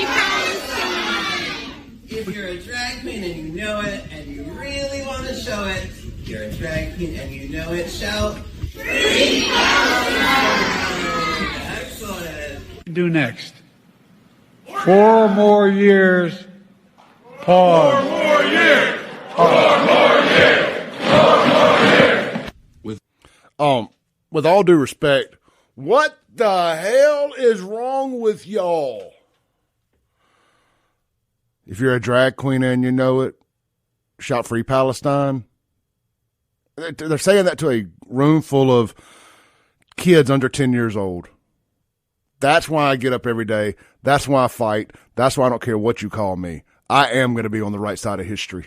Palestine! If you're a drag queen and you know it and you really want to show it, if you're a drag queen and you know it, shout, Free Palestine! Excellent. Do next. 4 more years. Pause. 4 more years. 4 more years. 4 more years. With all due respect, what the hell is wrong with y'all? If you're a drag queen and you know it, shout Free Palestine. They're saying that to a room full of kids under 10 years old. That's why I get up every day. That's why I fight. That's why I don't care what you call me. I am going to be on the right side of history.